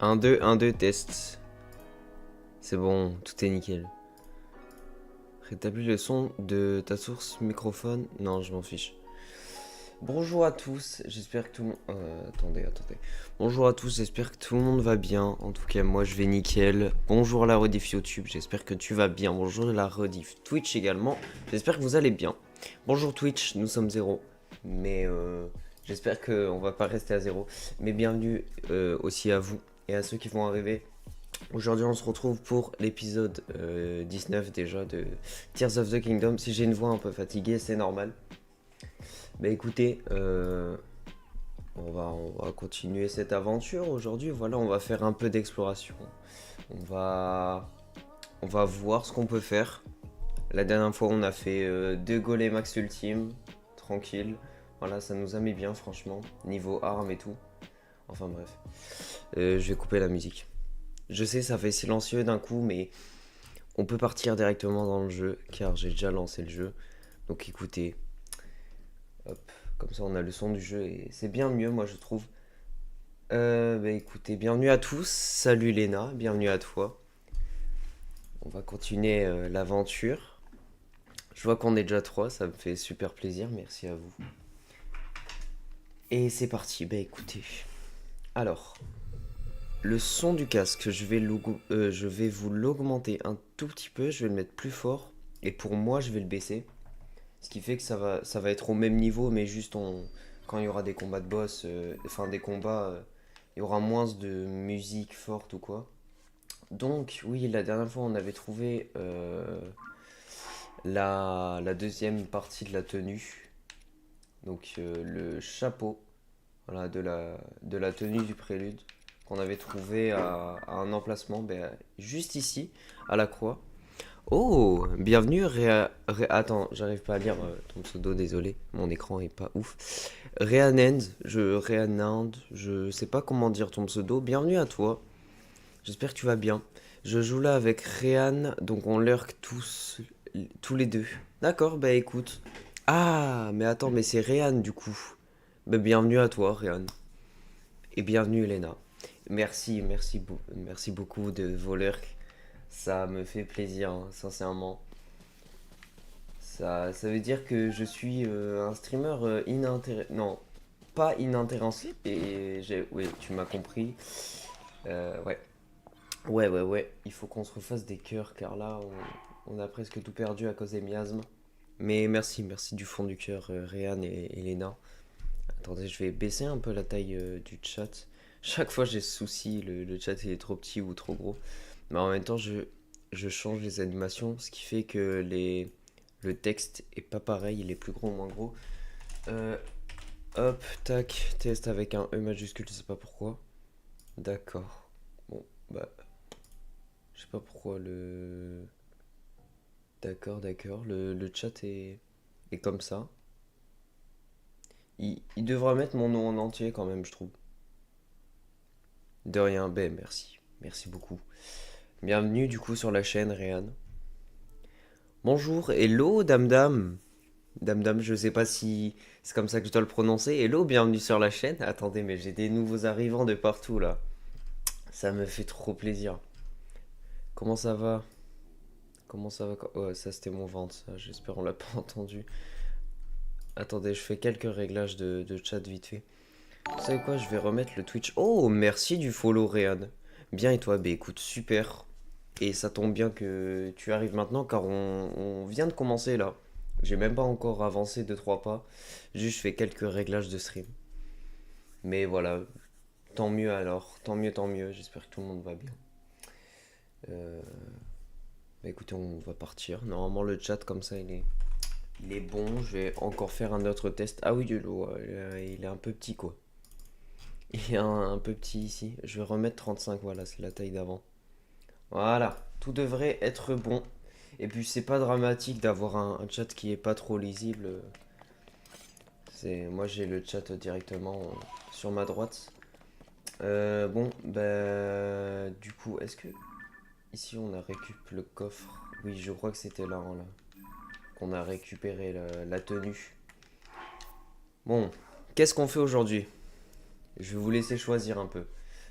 Un, 2, test. C'est bon, tout est nickel. Rétablis le son de ta source microphone. Non, je m'en fiche. Bonjour à tous, j'espère que tout le monde... attendez. Bonjour à tous, j'espère que tout le monde va bien. En tout cas, moi je vais nickel. Bonjour la rediff YouTube, j'espère que tu vas bien. Bonjour la rediff Twitch également, j'espère que vous allez bien. Bonjour Twitch, nous sommes 0. Mais j'espère qu'on va pas rester à 0. Mais bienvenue aussi à vous et à ceux qui vont arriver. Aujourd'hui, on se retrouve pour l'épisode 19 déjà de Tears of the Kingdom. Si j'ai une voix un peu fatiguée, c'est normal. Bah écoutez, on va continuer cette aventure aujourd'hui. Voilà, on va faire un peu d'exploration. On va voir ce qu'on peut faire. La dernière fois, on a fait 2 max ultime, tranquille. Voilà, ça nous a mis bien, franchement. Niveau armes et tout. Enfin bref. Je vais couper la musique. Je sais, ça fait silencieux d'un coup, mais on peut partir directement dans le jeu, car j'ai déjà lancé le jeu. Donc écoutez, hop, comme ça on a le son du jeu et c'est bien mieux, moi je trouve. Bah écoutez, bienvenue à tous. Salut Léna, bienvenue à toi. On va continuer l'aventure. Je vois qu'on est déjà 3, ça me fait super plaisir, merci à vous. Et c'est parti, bah écoutez. Alors, le son du casque, je vais vous l'augmenter un tout petit peu, je vais le mettre plus fort. Et pour moi, je vais le baisser. Ce qui fait que ça va être au même niveau, mais juste quand il y aura des combats de boss, enfin des combats, il y aura moins de musique forte ou quoi. Donc, oui, la dernière fois, on avait trouvé la deuxième partie de la tenue. Donc, le chapeau, voilà, de la tenue du prélude, qu'on avait trouvé à un emplacement, ben, juste ici, à la croix. Oh, bienvenue Attends, j'arrive pas à lire ton pseudo, désolé, mon écran est pas ouf. Réanand, je sais pas comment dire ton pseudo. Bienvenue à toi, j'espère que tu vas bien. Je joue là avec Réan, donc on lurk tous les deux. D'accord, bah écoute. Ah, mais attends, mais c'est Réan du coup. Bah bienvenue à toi Réan. Et bienvenue Elena. Merci beaucoup de vos lurks. Ça me fait plaisir, hein, sincèrement. Ça veut dire que je suis un streamer inintéressant. Non, pas inintéressant. Oui, tu m'as compris. Ouais. Ouais. Il faut qu'on se refasse des cœurs car là, on a presque tout perdu à cause des miasmes. Mais merci du fond du cœur, Réan et Elena. Attendez, je vais baisser un peu la taille du chat. Chaque fois, j'ai ce souci, le chat il est trop petit ou trop gros. Mais en même temps, je change les animations, ce qui fait que le texte est pas pareil, il est plus gros ou moins gros. Euh, Hop, tac, test avec un E majuscule, je sais pas pourquoi. D'accord. Bon, bah, je sais pas pourquoi le... D'accord, le chat est comme ça. Il devra mettre mon nom en entier quand même, je trouve. De rien, ben merci. Merci beaucoup. Bienvenue du coup sur la chaîne, Réan. Bonjour, hello, dame dame. Dame dame, je sais pas si c'est comme ça que je dois le prononcer. Hello, bienvenue sur la chaîne. Attendez, mais j'ai des nouveaux arrivants de partout là. Ça me fait trop plaisir. Comment ça va? Comment ça va? Oh, ça c'était mon ventre, ça. J'espère on l'a pas entendu. Attendez, je fais quelques réglages de chat vite fait. Vous savez quoi? Je vais remettre le Twitch. Oh, merci du follow, Réan. Bien et toi? Bah écoute, super. Et ça tombe bien que tu arrives maintenant car on vient de commencer là. J'ai même pas encore avancé deux trois pas. Juste je fais quelques réglages de stream. Mais voilà, tant mieux alors. Tant mieux. J'espère que tout le monde va bien. Euh, Bah écoutez, on va partir. Normalement le chat comme ça il est bon. Je vais encore faire un autre test. Ah oui, il est un peu petit quoi. Il est un peu petit ici. Je vais remettre 35, voilà, c'est la taille d'avant. Voilà, tout devrait être bon. Et puis c'est pas dramatique d'avoir un chat qui est pas trop lisible. Moi j'ai le chat directement sur ma droite. Bon, bah du coup, est-ce que ici on a récupéré le coffre? Oui, je crois que c'était là, hein, là qu'on a récupéré la tenue. Bon, qu'est-ce qu'on fait aujourd'hui? Je vais vous laisser choisir un peu.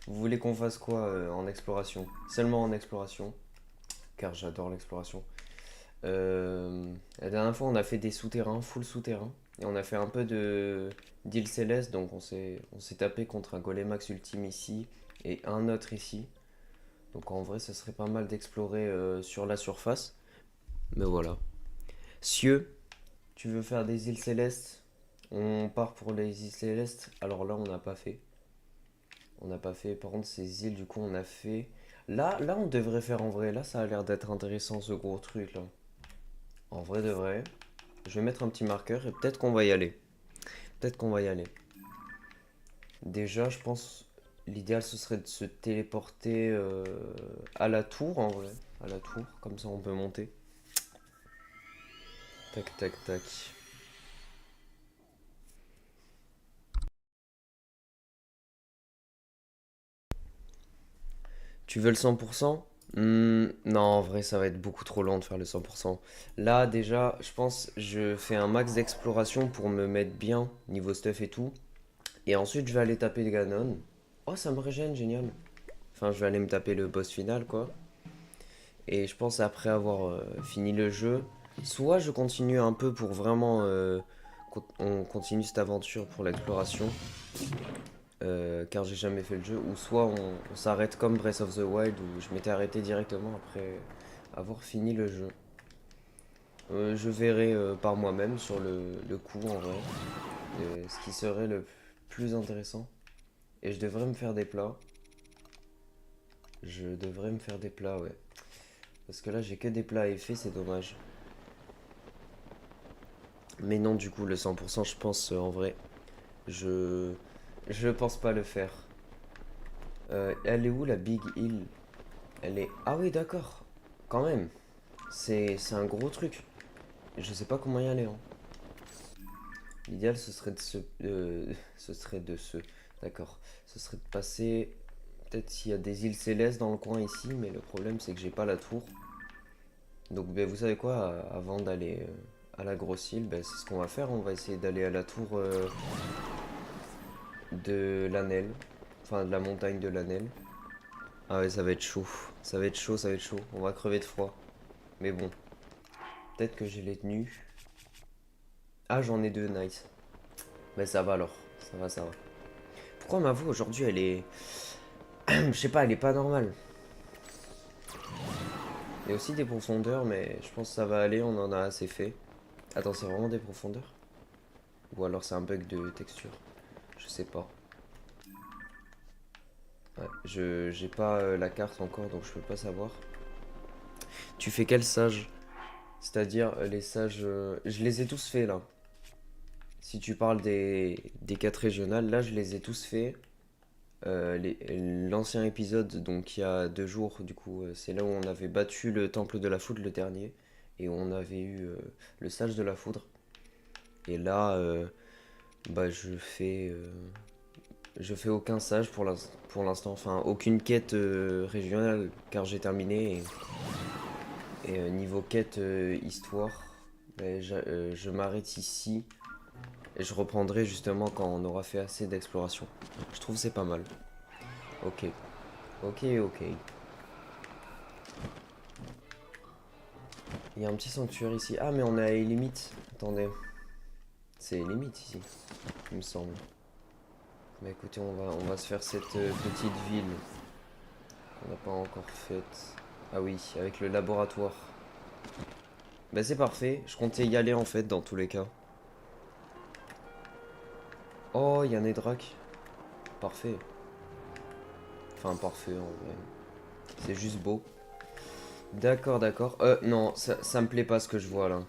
Vous voulez qu'on fasse quoi en exploration? Seulement en exploration, car j'adore l'exploration. La dernière fois, on a fait des souterrains, full souterrains. Et on a fait un peu de d'île céleste, donc on s'est tapé contre un Golemax ultime ici et un autre ici. Donc en vrai, ce serait pas mal d'explorer sur la surface. Mais voilà. Cieux, tu veux faire des îles célestes? On part pour les îles célestes. Alors là, on n'a pas fait. On n'a pas fait. Par contre, ces îles, du coup, on a fait. Là, on devrait faire en vrai. Là, ça a l'air d'être intéressant ce gros truc là. En vrai de vrai. Je vais mettre un petit marqueur et peut-être qu'on va y aller. Peut-être qu'on va y aller. Déjà, je pense l'idéal ce serait de se téléporter à la tour en vrai. À la tour, comme ça on peut monter. Tac, tac, tac. Tu veux le 100%? Non, en vrai, ça va être beaucoup trop lent de faire le 100%. Là, déjà, je pense je fais un max d'exploration pour me mettre bien niveau stuff et tout. Et ensuite, je vais aller taper le Ganon. Oh, ça me régène, génial. Enfin, je vais aller me taper le boss final, quoi. Et je pense après avoir fini le jeu, soit je continue un peu pour vraiment... on continue cette aventure pour l'exploration, car j'ai jamais fait le jeu, ou soit on s'arrête comme Breath of the Wild, où je m'étais arrêté directement après avoir fini le jeu. Je verrai par moi-même sur le coup en vrai, ce qui serait le plus intéressant. Et je devrais me faire des plats. Je devrais me faire des plats, ouais. Parce que là j'ai que des plats à effet, c'est dommage. Mais non, du coup, le 100%, je pense en vrai, je je pense pas le faire. Elle est où la Big Hill? Elle est... Ah oui, d'accord. Quand même. C'est un gros truc. Je sais pas comment y aller, hein. L'idéal, ce serait de se... ce serait de se... D'accord. Ce serait de passer... Peut-être s'il y a des îles célestes dans le coin ici, mais le problème, c'est que j'ai pas la tour. Donc, ben, vous savez quoi, avant d'aller à la grosse île, ben, c'est ce qu'on va faire. On va essayer d'aller à la tour de l'Anel. Enfin, de la montagne de l'Anel. Ah ouais, ça va être chaud. Ça va être chaud, ça va être chaud. On va crever de froid. Mais bon, peut-être que j'ai les tenues. Ah, j'en ai deux, nice. Mais ça va alors. Ça va, ça va. Pourquoi ma voix aujourd'hui, elle est... Je sais pas, elle est pas normale. Il y a aussi des profondeurs, mais je pense que ça va aller, on en a assez fait. Attends, c'est vraiment des profondeurs? Ou alors c'est un bug de texture? Je sais pas. Ouais, j'ai pas la carte encore, donc je peux pas savoir. Tu fais quel sage? C'est-à-dire les sages... je les ai tous faits là. Si tu parles des quêtes régionales, là je les ai tous faits. L'ancien épisode, donc il y a 2 jours, du coup, c'est là où on avait battu le temple de la foudre, le dernier, et on avait eu le sage de la foudre. Et là, bah, je fais aucun sage pour l'instant, enfin aucune quête régionale, car j'ai terminé. Et niveau quête histoire, bah, je m'arrête ici. Et je reprendrai justement quand on aura fait assez d'exploration. Je trouve que c'est pas mal. Ok, ok, ok. Il y a un petit sanctuaire ici. Ah, mais on est à les limites. Attendez. C'est les limites ici, il me semble. Mais écoutez, on va se faire cette petite ville qu'on n'a pas encore faite. Ah oui, avec le laboratoire. Bah c'est parfait, je comptais y aller en fait dans tous les cas. Oh, il y a un Nedrak. Parfait. Enfin, parfait en vrai. C'est juste beau. D'accord, d'accord. Non, ça me plaît pas ce que je vois là.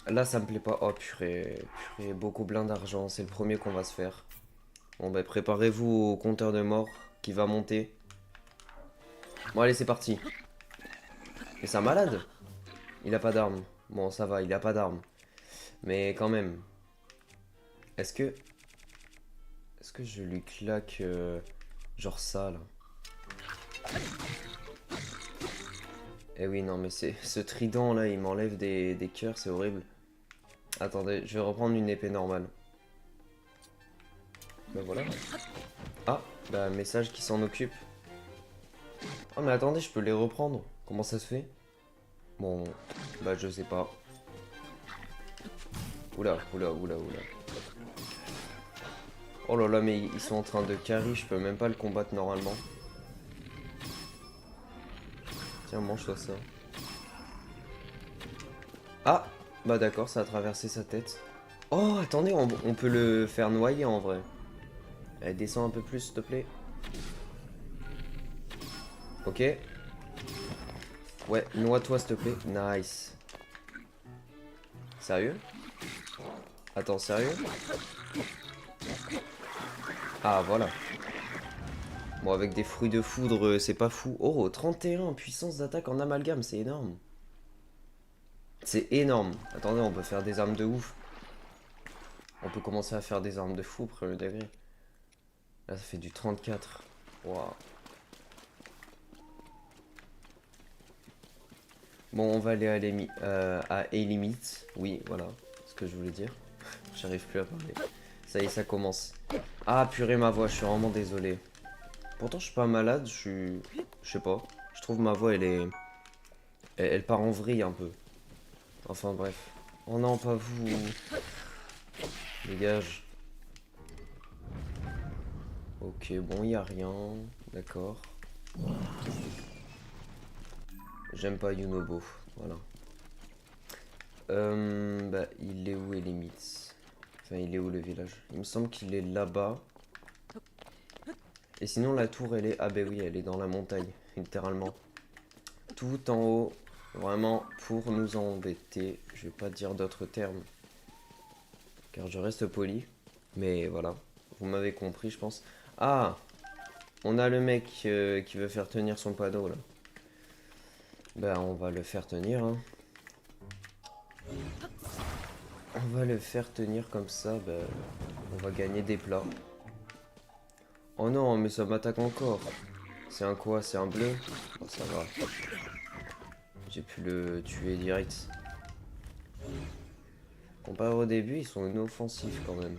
Là, ça me plaît pas. Oh purée, purée, beaucoup plein d'argent. C'est le premier qu'on va se faire. Bon, bah préparez-vous au compteur de mort qui va monter. Bon, allez, c'est parti. Mais c'est un malade. Il a pas d'arme. Bon, ça va, il a pas d'arme. Mais quand même. Est-ce que... Est-ce que je lui claque... genre ça, là? Eh oui, non, mais c'est... Ce trident, là, il m'enlève des cœurs, c'est horrible. Attendez, je vais reprendre une épée normale. Bah voilà. Ah, bah message qui s'en occupe. Oh mais attendez, je peux les reprendre. Comment ça se fait? Bon, bah je sais pas. Oula, oula, oula, oula. Oh là là, mais ils sont en train de carry, je peux même pas le combattre normalement. Tiens, mange-toi ça. Ah! Bah d'accord, ça a traversé sa tête. Oh, attendez, on peut le faire noyer en vrai. Allez, descends un peu plus, s'il te plaît. Ok. Ouais, noie-toi, s'il te plaît. Nice. Sérieux? Attends, sérieux? Ah, voilà. Bon, avec des fruits de foudre, c'est pas fou. Oh, 31 puissance d'attaque en amalgame, c'est énorme. C'est énorme. Attendez, on peut faire des armes de ouf. On peut commencer à faire des armes de fou, premier degré. Là, ça fait du 34. Waouh. Bon, on va aller à A-Limit. Oui, voilà, ce que je voulais dire. J'arrive plus à parler. Ça y est, ça commence. Ah, purée, ma voix, je suis vraiment désolé. Pourtant, je suis pas malade, je suis... Je sais pas. Je trouve ma voix, elle est... elle part en vrille un peu. Enfin, bref. Oh non, pas vous. Dégage. Ok, bon, y a rien. D'accord. J'aime pas Yunobo. Voilà. Bah, il est où, Limit? Enfin, il est où le village? Il me semble qu'il est là-bas. Et sinon, la tour, elle est... Ah, bah oui, elle est dans la montagne, littéralement. Tout en haut. Vraiment, pour nous embêter. Je vais pas dire d'autres termes. Car je reste poli. Mais voilà. Vous m'avez compris, je pense. Ah! On a le mec qui veut faire tenir son panneau, là. Bah, on va le faire tenir, hein. On va le faire tenir comme ça, bah, on va gagner des plats. Oh non, mais ça m'attaque encore. C'est un quoi? C'est un bleu? Oh, ça va. J'ai pu le tuer direct. Comparé au début, ils sont inoffensifs quand même.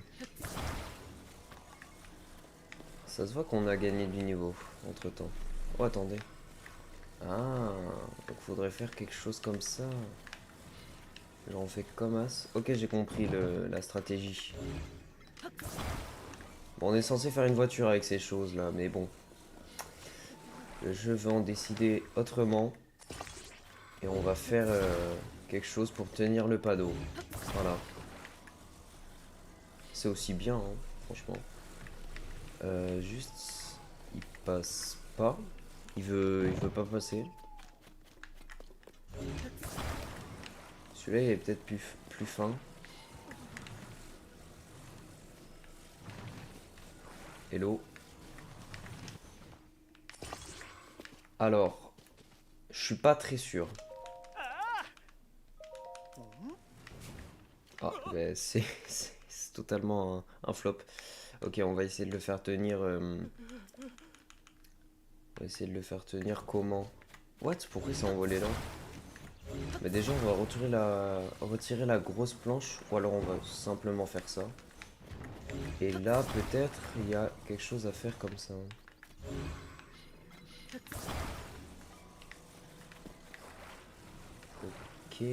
Ça se voit qu'on a gagné du niveau entre temps. Oh, attendez. Ah, donc faudrait faire quelque chose comme ça. Genre on fait comme as. Ok, j'ai compris la stratégie. Bon, on est censé faire une voiture avec ces choses là, mais bon. Je vais en décider autrement. Et on va faire quelque chose pour tenir le panneau. Voilà. C'est aussi bien, hein, franchement. Juste, il passe pas. Il veut pas passer. Celui-là, il est peut-être plus fin. Hello. Alors, je suis pas très sûr. Ah, ben c'est totalement un flop. Ok, on va essayer de le faire tenir. On va essayer de le faire tenir comment? What? Pourquoi il s'est envolé là? Mais déjà, on va retirer la grosse planche, ou alors on va simplement faire ça. Et là, peut-être, il y a quelque chose à faire comme ça. Ok.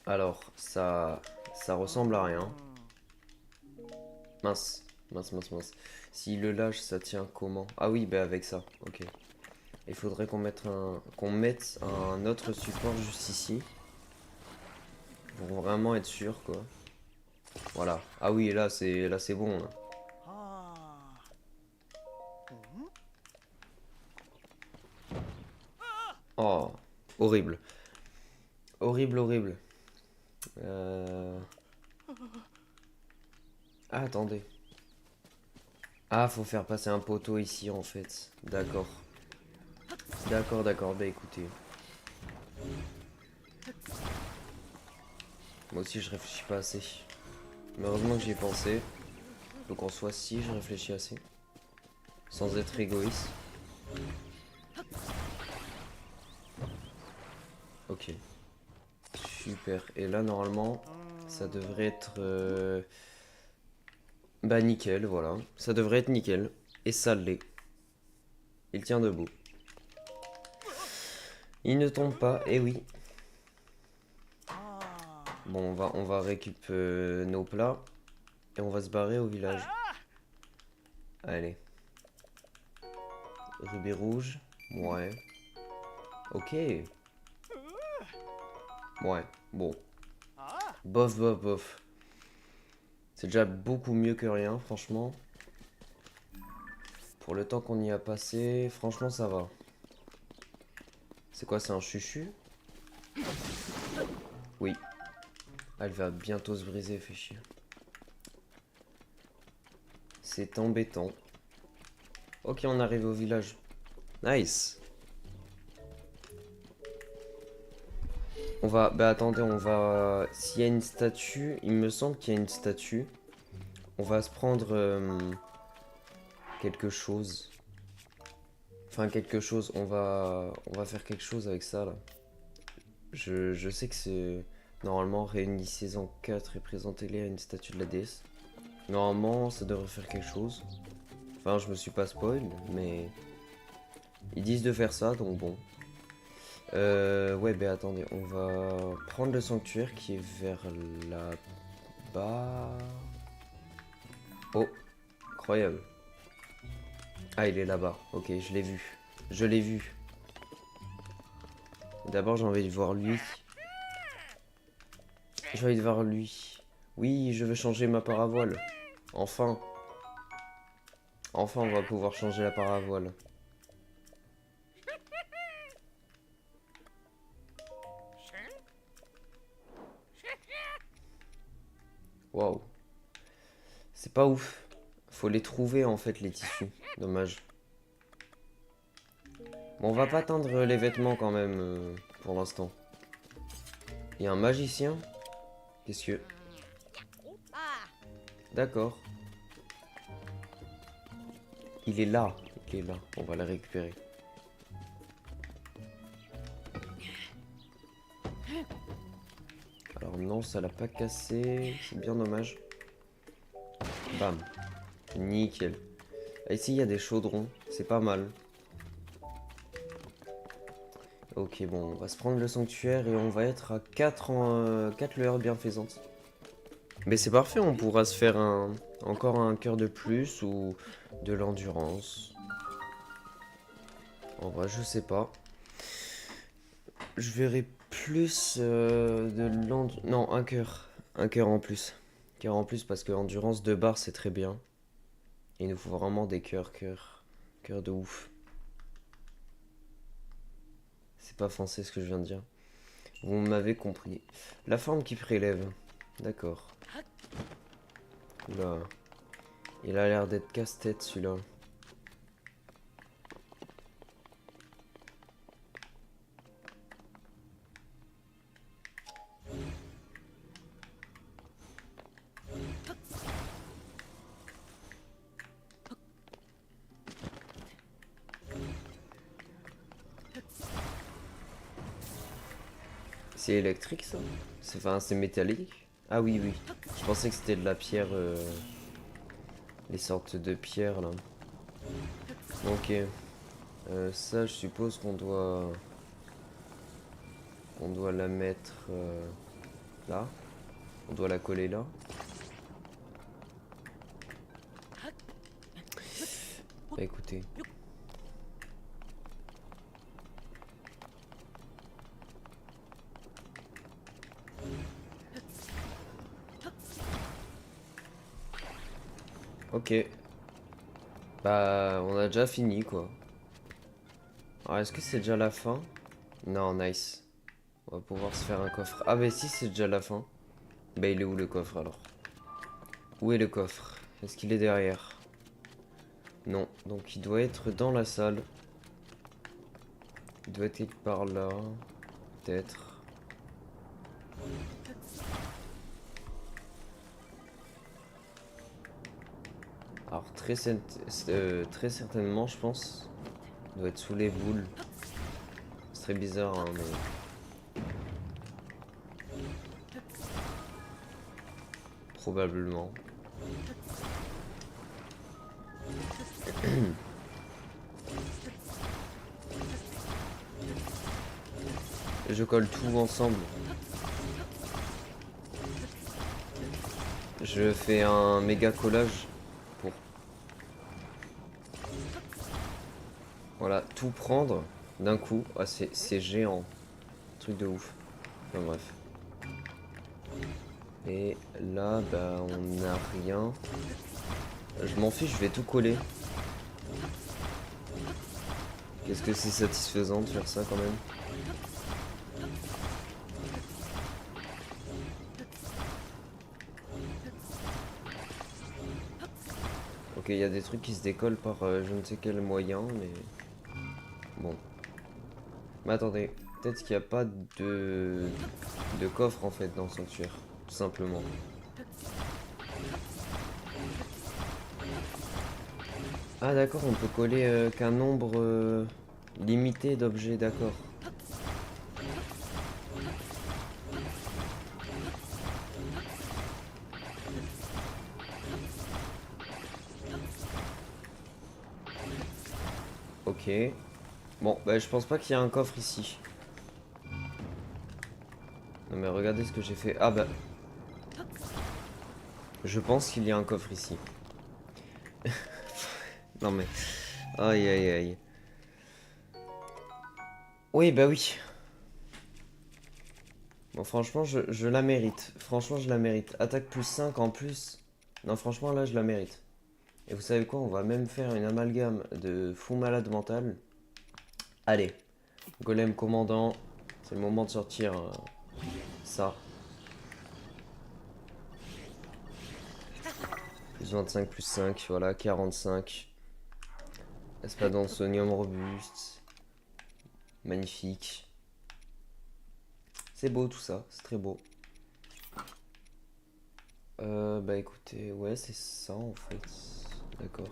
Alors, ça ressemble à rien. Mince, mince, mince, mince. Si le lâche, ça tient comment? Ah oui, bah avec ça. Ok. Il faudrait qu'on mette un autre support juste ici. Pour vraiment être sûr, quoi. Voilà. Ah oui, là c'est bon, là. Oh, horrible. Horrible, horrible. Ah, attendez. Ah, faut faire passer un poteau ici, en fait. D'accord. D'accord, d'accord. Bah écoutez. Moi aussi, je réfléchis pas assez. Mais heureusement que j'y ai pensé. Donc en soi, si, je réfléchis assez. Sans être égoïste. Ok. Super. Et là, normalement, ça devrait être... Bah nickel, voilà. Ça devrait être nickel. Et ça l'est. Il tient debout. Il ne tombe pas, eh oui. Bon, on va récupérer nos plats. Et on va se barrer au village. Allez. Rubis rouge. Ouais. Ok. Ouais, bon. Bof, bof, bof. C'est déjà beaucoup mieux que rien, franchement. Pour le temps qu'on y a passé, franchement, ça va. C'est quoi, c'est un chuchu? Oui. Elle va bientôt se briser, fait chier. C'est embêtant. Ok, on arrive au village. Nice. On va... Bah attendez, on va... S'il y a une statue, il me semble qu'il y a une statue. On va se prendre... quelque chose. Enfin, quelque chose. On va faire quelque chose avec ça, là. Je sais que c'est... Normalement, réunissez en 4 et présentez-les à une statue de la déesse. Normalement, ça devrait faire quelque chose. Enfin, je me suis pas spoil, mais... Ils disent de faire ça, donc bon. Ouais, ben attendez, on va prendre le sanctuaire qui est vers là-bas. Oh, incroyable. Ah, il est là-bas. Ok, je l'ai vu. Je l'ai vu. D'abord, j'ai envie de voir lui. J'ai envie de voir lui. Oui, je veux changer ma paravoile. Enfin. Enfin, on va pouvoir changer la paravoile. Waouh. C'est pas ouf. Faut les trouver, en fait, les tissus. Dommage. Bon, on va pas teindre les vêtements, quand même, pour l'instant. Il y a un magicien. Qu'est-ce que... D'accord. Il est là. Il est là. On va le récupérer. Alors non, ça l'a pas cassé. C'est bien dommage. Bam. Nickel. Ah, ici, il y a des chaudrons. C'est pas mal. Ok, bon, on va se prendre le sanctuaire et on va être à 4 lueurs bienfaisantes. Mais c'est parfait, on pourra se faire encore un cœur de plus ou de l'endurance. En vrai, je sais pas. Je verrai plus de l'endurance. Non, un cœur. Un cœur en plus. Un cœur en plus parce que endurance de barre c'est très bien. Il nous faut vraiment des cœurs de ouf. C'est pas français ce que je viens de dire. Vous m'avez compris. La forme qui prélève. D'accord. Oula. Il a l'air d'être casse-tête celui-là. C'est électrique ça? Enfin, c'est métallique? Ah oui, oui. Je pensais que c'était de la pierre. Les sortes de pierres là. Ok. Ça, je suppose qu'on doit. On doit la mettre là. On doit la coller là. Bah écoutez. Ok. Bah, on a déjà fini quoi. Alors, est-ce que c'est déjà la fin? Non, nice. On va pouvoir se faire un coffre. Ah, bah si, c'est déjà la fin. Bah, il est où le coffre alors? Où est le coffre? Est-ce qu'il est derrière? Non, donc il doit être dans la salle. Il doit être quelque part là. Peut-être. Alors, très certainement, je pense. Il doit être sous les boules. C'est très bizarre, hein, mais... Probablement. Je colle tout ensemble. Je fais un méga collage pour... Voilà, tout prendre d'un coup. Ah, c'est géant. Truc de ouf. Enfin bref. Et là, bah, on n'a rien. Je m'en fiche, je vais tout coller. Qu'est-ce que c'est satisfaisant de faire ça quand même. Ok, il y a des trucs qui se décollent par je ne sais quel moyen, mais... Bon. Mais attendez, peut-être qu'il n'y a pas de coffre en fait dans le sanctuaire. Tout simplement. Ah d'accord, on peut coller qu'un nombre limité d'objets, d'accord. Ok. Bon, bah je pense pas qu'il y a un coffre ici. Non mais regardez ce que j'ai fait. Ah bah... Je pense qu'il y a un coffre ici. Non mais... Aïe aïe aïe. Oui, bah oui. Bon, franchement, je la mérite. Franchement, je la mérite. Attaque plus 5 en plus. Non, franchement, là, je la mérite. Et vous savez quoi? On va même faire une amalgame de fou malade mental. Allez. Golem commandant. C'est le moment de sortir ça. Plus 25, plus 5. Voilà, 45. Espadonsonium robuste. Magnifique. C'est beau tout ça. C'est très beau. Bah écoutez, ouais, c'est ça en fait. D'accord.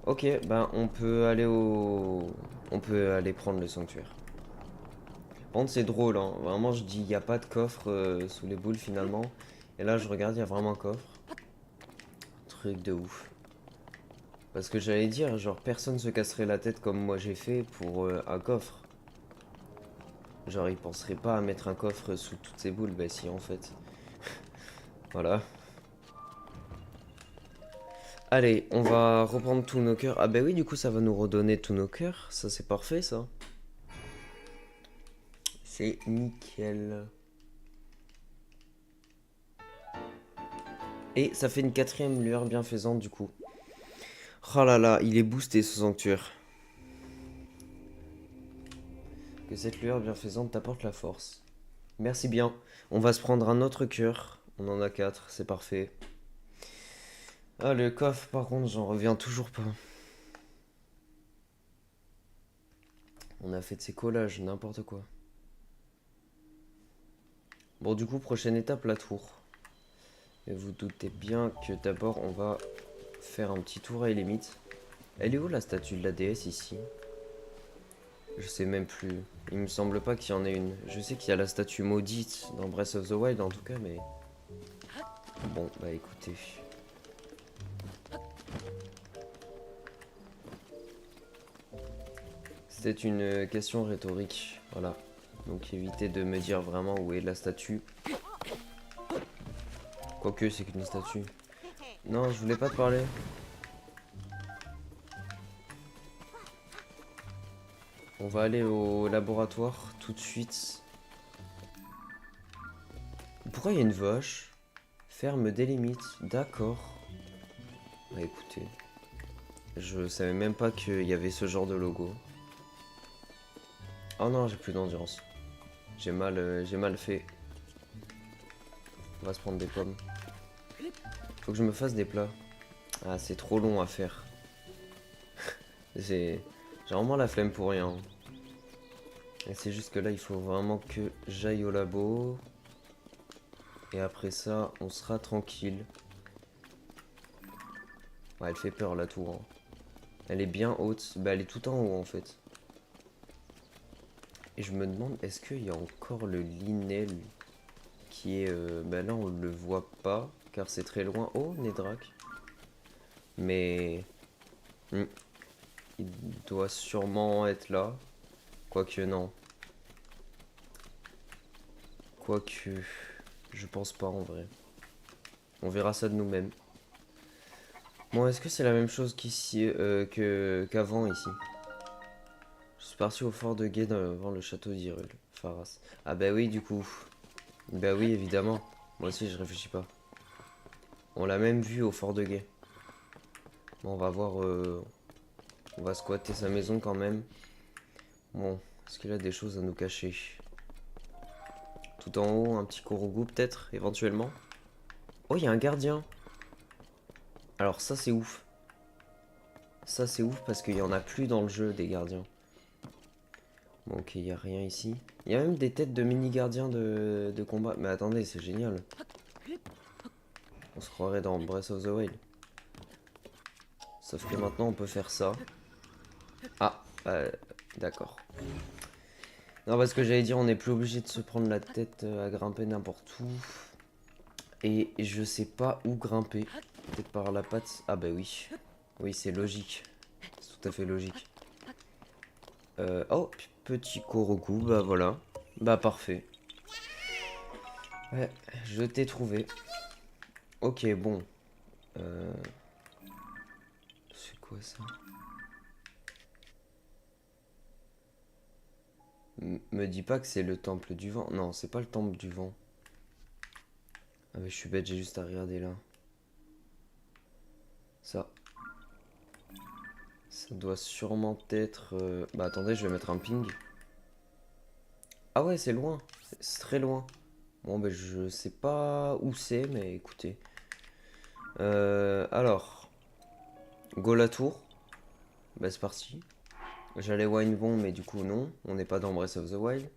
Ok, ben on peut aller au... On peut aller prendre le sanctuaire. Par contre c'est drôle, hein. Vraiment je dis il n'y a pas de coffre sous les boules finalement. Et là je regarde, il y a vraiment un coffre. Truc de ouf. Parce que j'allais dire, genre personne se casserait la tête comme moi j'ai fait pour un coffre. Genre ils penseraient pas à mettre un coffre sous toutes ces boules, bah si en fait. Voilà. Allez, on va reprendre tous nos cœurs. Ah bah oui, du coup ça va nous redonner tous nos cœurs. Ça c'est parfait ça. C'est nickel. Et ça fait une quatrième lueur bienfaisante du coup. Oh là là, il est boosté ce sanctuaire. Que cette lueur bienfaisante t'apporte la force. Merci bien. On va se prendre un autre cœur. On en a 4, c'est parfait. Ah, le coffre, par contre, j'en reviens toujours pas. On a fait de ces collages, n'importe quoi. Bon, du coup, prochaine étape, la tour. Et vous doutez bien que d'abord, on va faire un petit tour à Élémite. Elle est où la statue de la déesse ici? Je sais même plus. Il me semble pas qu'il y en ait une. Je sais qu'il y a la statue maudite dans Breath of the Wild en tout cas, mais... Bon, bah écoutez. C'était une question rhétorique, voilà. Donc évitez de me dire vraiment où est la statue. Quoique c'est qu'une statue. Non, je voulais pas te parler. On va aller au laboratoire tout de suite. Pourquoi il y a une vache? Ferme des limites, d'accord. Bah écoutez, je savais même pas qu'il y avait ce genre de logo. Oh non, j'ai plus d'endurance. J'ai mal fait. On va se prendre des pommes. Faut que je me fasse des plats. Ah, c'est trop long à faire. J'ai vraiment la flemme pour rien. Et c'est juste que là, il faut vraiment que j'aille au labo. Et après ça, on sera tranquille. Ouais, elle fait peur la tour. Hein. Elle est bien haute. Bah, elle est tout en haut en fait. Et je me demande, est-ce qu'il y a encore le Linel qui est... bah là, on le voit pas, car c'est très loin. Oh, Nedrak. Mais... il doit sûrement être là. Quoique non. Quoique, je pense pas en vrai. On verra ça de nous-mêmes. Bon, est-ce que c'est la même chose qu'ici, qu'avant ici? Je suis parti au fort de Gué devant le château d'Hyrule, Pharas. Ah bah oui, du coup. Bah oui, évidemment. Moi aussi, je réfléchis pas. On l'a même vu au fort de Gué. Bon, on va voir. On va squatter sa maison quand même. Bon, est-ce qu'il a des choses à nous cacher? Tout en haut, un petit Korogu peut-être, éventuellement. Oh, il y a un gardien. Alors ça, c'est ouf. Ça, c'est ouf parce qu'il y en a plus dans le jeu des gardiens. Bon, ok, il n'y a rien ici. Il y a même des têtes de mini-gardiens de combat. Mais attendez, c'est génial. On se croirait dans Breath of the Wild. Sauf que maintenant, on peut faire ça. Ah, d'accord. Non, parce que j'allais dire, on n'est plus obligé de se prendre la tête à grimper n'importe où. Et je sais pas où grimper. Peut-être par la patte. Ah bah oui. Oui, c'est logique. C'est tout à fait logique. Oh, petit Koroku, bah voilà. Bah parfait. Ouais, je t'ai trouvé. Ok, bon. C'est quoi ça? Me dis pas que c'est le temple du vent. Non, c'est pas le temple du vent. Ah mais je suis bête, j'ai juste à regarder là. Ça. Ça doit sûrement être... Bah attendez, je vais mettre un ping. Ah ouais, c'est loin. C'est très loin. Bon, ben je sais pas où c'est, mais écoutez. Alors, go la tour. Bah c'est parti. J'allais Winebon, mais du coup non. On n'est pas dans Breath of the Wild.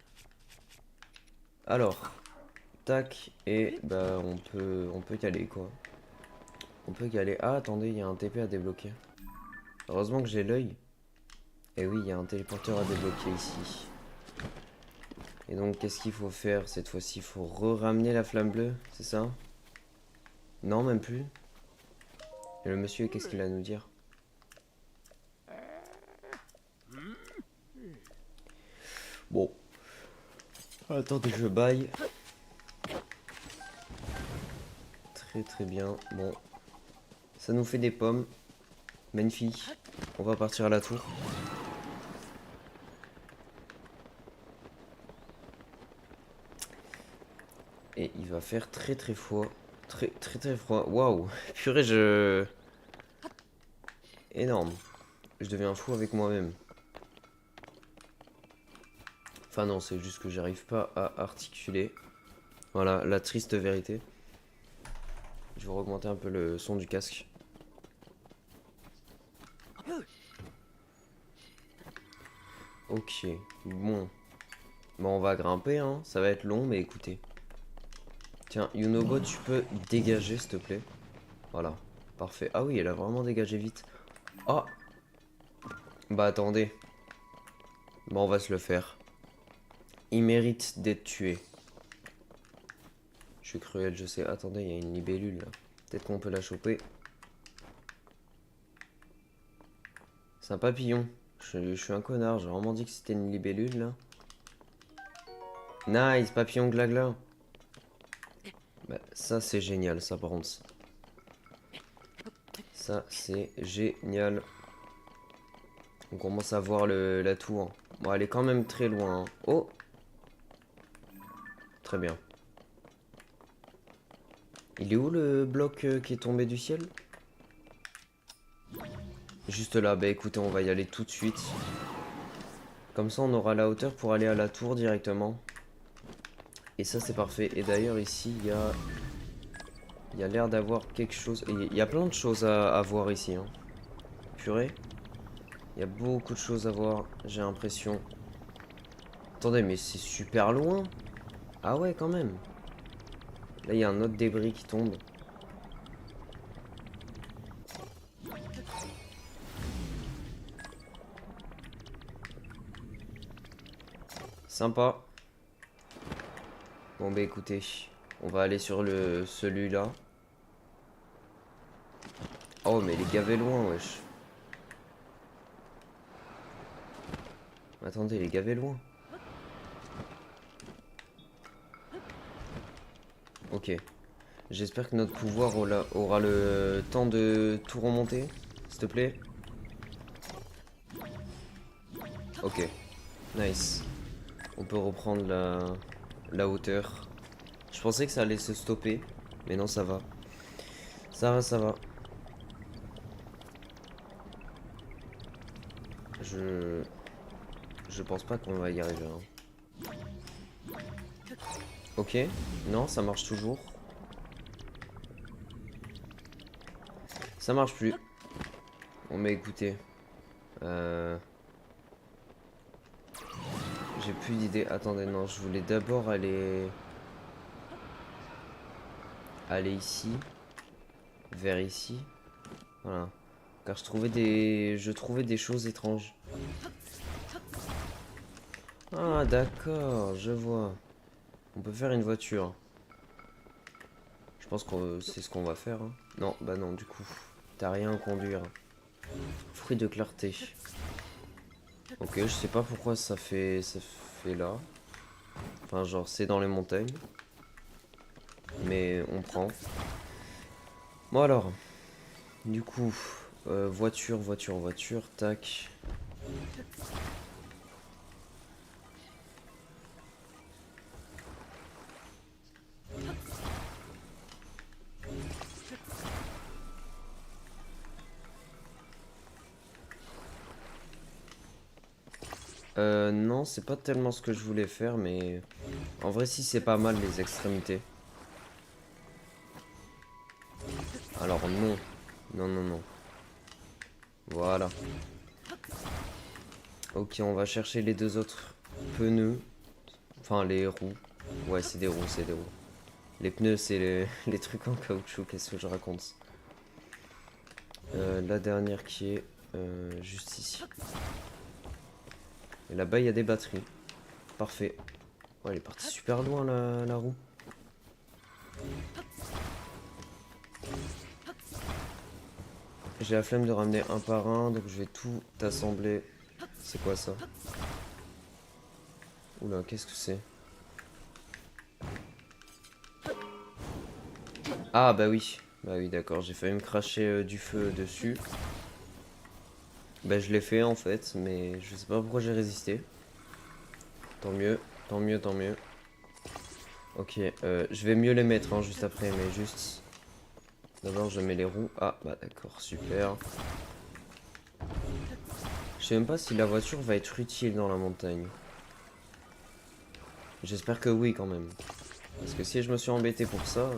Alors, tac, et bah on peut y aller quoi. On peut y aller. Ah attendez, il y a un TP à débloquer. Heureusement que j'ai l'œil. Et oui, il y a un téléporteur à débloquer ici. Et donc qu'est-ce qu'il faut faire cette fois-ci? Il faut re-ramener la flamme bleue, c'est ça? Non, même plus. Et le monsieur, qu'est-ce qu'il a à nous dire? Bon. Attendez, je baille. Très très bien. Bon. Ça nous fait des pommes. Magnifique. On va partir à la tour. Et il va faire très très froid. Très très très froid. Waouh. Purée, énorme. Je deviens fou avec moi-même. Enfin non, c'est juste que j'arrive pas à articuler. Voilà, la triste vérité. Je vais augmenter un peu le son du casque. Ok, bon. Bon, on va grimper, hein. Ça va être long, mais écoutez. Tiens, Yunobo, tu peux dégager, s'il te plaît. Voilà, parfait. Ah oui, elle a vraiment dégagé vite. Ah, bah attendez. Bah on va se le faire. Il mérite d'être tué. Je suis cruel, je sais. Attendez, il y a une libellule là. Peut-être qu'on peut la choper. C'est un papillon. Je suis un connard, j'ai vraiment dit que c'était une libellule là. Nice, papillon glagla. Bah, ça c'est génial, ça par contre. Ça c'est génial. On commence à voir la tour. Bon, elle est quand même très loin, hein. Oh, très bien. Il est où le bloc qui est tombé du ciel? Juste là, bah écoutez, on va y aller tout de suite. Comme ça, on aura la hauteur pour aller à la tour directement. Et ça, c'est parfait. Et d'ailleurs, ici, il y a l'air d'avoir quelque chose. Et il y a plein de choses à voir ici, hein. Purée. Il y a beaucoup de choses à voir, j'ai l'impression. Attendez, mais c'est super loin. Ah ouais, quand même. Là, il y a un autre débris qui tombe. Sympa. Bon, bah écoutez, on va aller sur celui-là. Oh, mais les gavets loin, wesh. Attendez, les gavets loin. Ok. J'espère que notre pouvoir aura le temps de tout remonter, s'il te plaît. Ok. Nice. On peut reprendre la hauteur. Je pensais que ça allait se stopper, mais non, ça va. Ça va, ça va. Je... Je pense pas qu'on va y arriver, hein. Ok. Non, ça marche toujours. Ça marche plus. Bon, mais écoutez. Euh... J'ai plus d'idée. Attendez, non, je voulais d'abord aller ici. Vers ici. Voilà. Car je trouvais des choses étranges. Ah, d'accord, je vois. On peut faire une voiture. Je pense que c'est ce qu'on va faire, hein. Non, bah non, du coup. T'as rien à conduire. Fruit de clarté. Ok, je sais pas pourquoi ça fait là. Enfin, genre, c'est dans les montagnes. Mais on prend. Bon alors, du coup, voiture, voiture, voiture, tac. Non, c'est pas tellement ce que je voulais faire, mais en vrai, si c'est pas mal les extrémités. Alors non, non, non, non. Voilà. Ok, on va chercher les deux autres pneus. Enfin, les roues. Ouais, c'est des roues, c'est des roues. Les pneus, c'est les trucs en caoutchouc, qu'est-ce que je raconte? La dernière qui est juste ici. Et là-bas, il y a des batteries. Parfait. Ouais, elle est partie super loin, la roue. J'ai la flemme de ramener un par un, donc je vais tout assembler. C'est quoi ça? Oula, qu'est-ce que c'est? Ah, bah oui. Bah oui, d'accord, j'ai failli me cracher du feu dessus. Bah je l'ai fait en fait, mais je sais pas pourquoi j'ai résisté. Tant mieux, tant mieux, tant mieux. Ok, je vais mieux les mettre hein, juste après, mais juste... D'abord je mets les roues. Ah, bah d'accord, super. Je sais même pas si la voiture va être utile dans la montagne. J'espère que oui quand même. Parce que si je me suis embêté pour ça...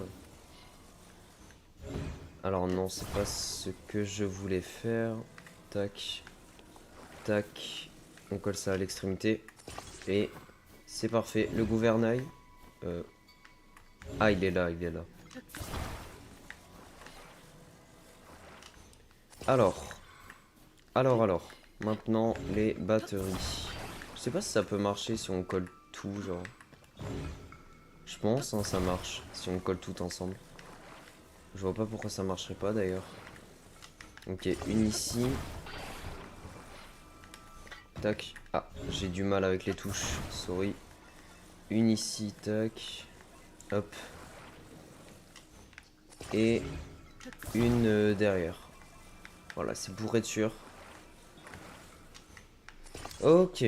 Alors non, c'est pas ce que je voulais faire. Tac, tac. On colle ça à l'extrémité. Et c'est parfait. Le gouvernail. Euh... Ah, il est là, il est là. Alors, alors. Maintenant, les batteries. Je sais pas si ça peut marcher si on colle tout, genre. Je pense, hein, ça marche. Si on colle tout ensemble. Je vois pas pourquoi ça marcherait pas d'ailleurs. Ok, une ici. Tac. Ah, j'ai du mal avec les touches. Sorry. Une ici, tac. Hop. Et une derrière. Voilà, c'est pour être sûr. Ok.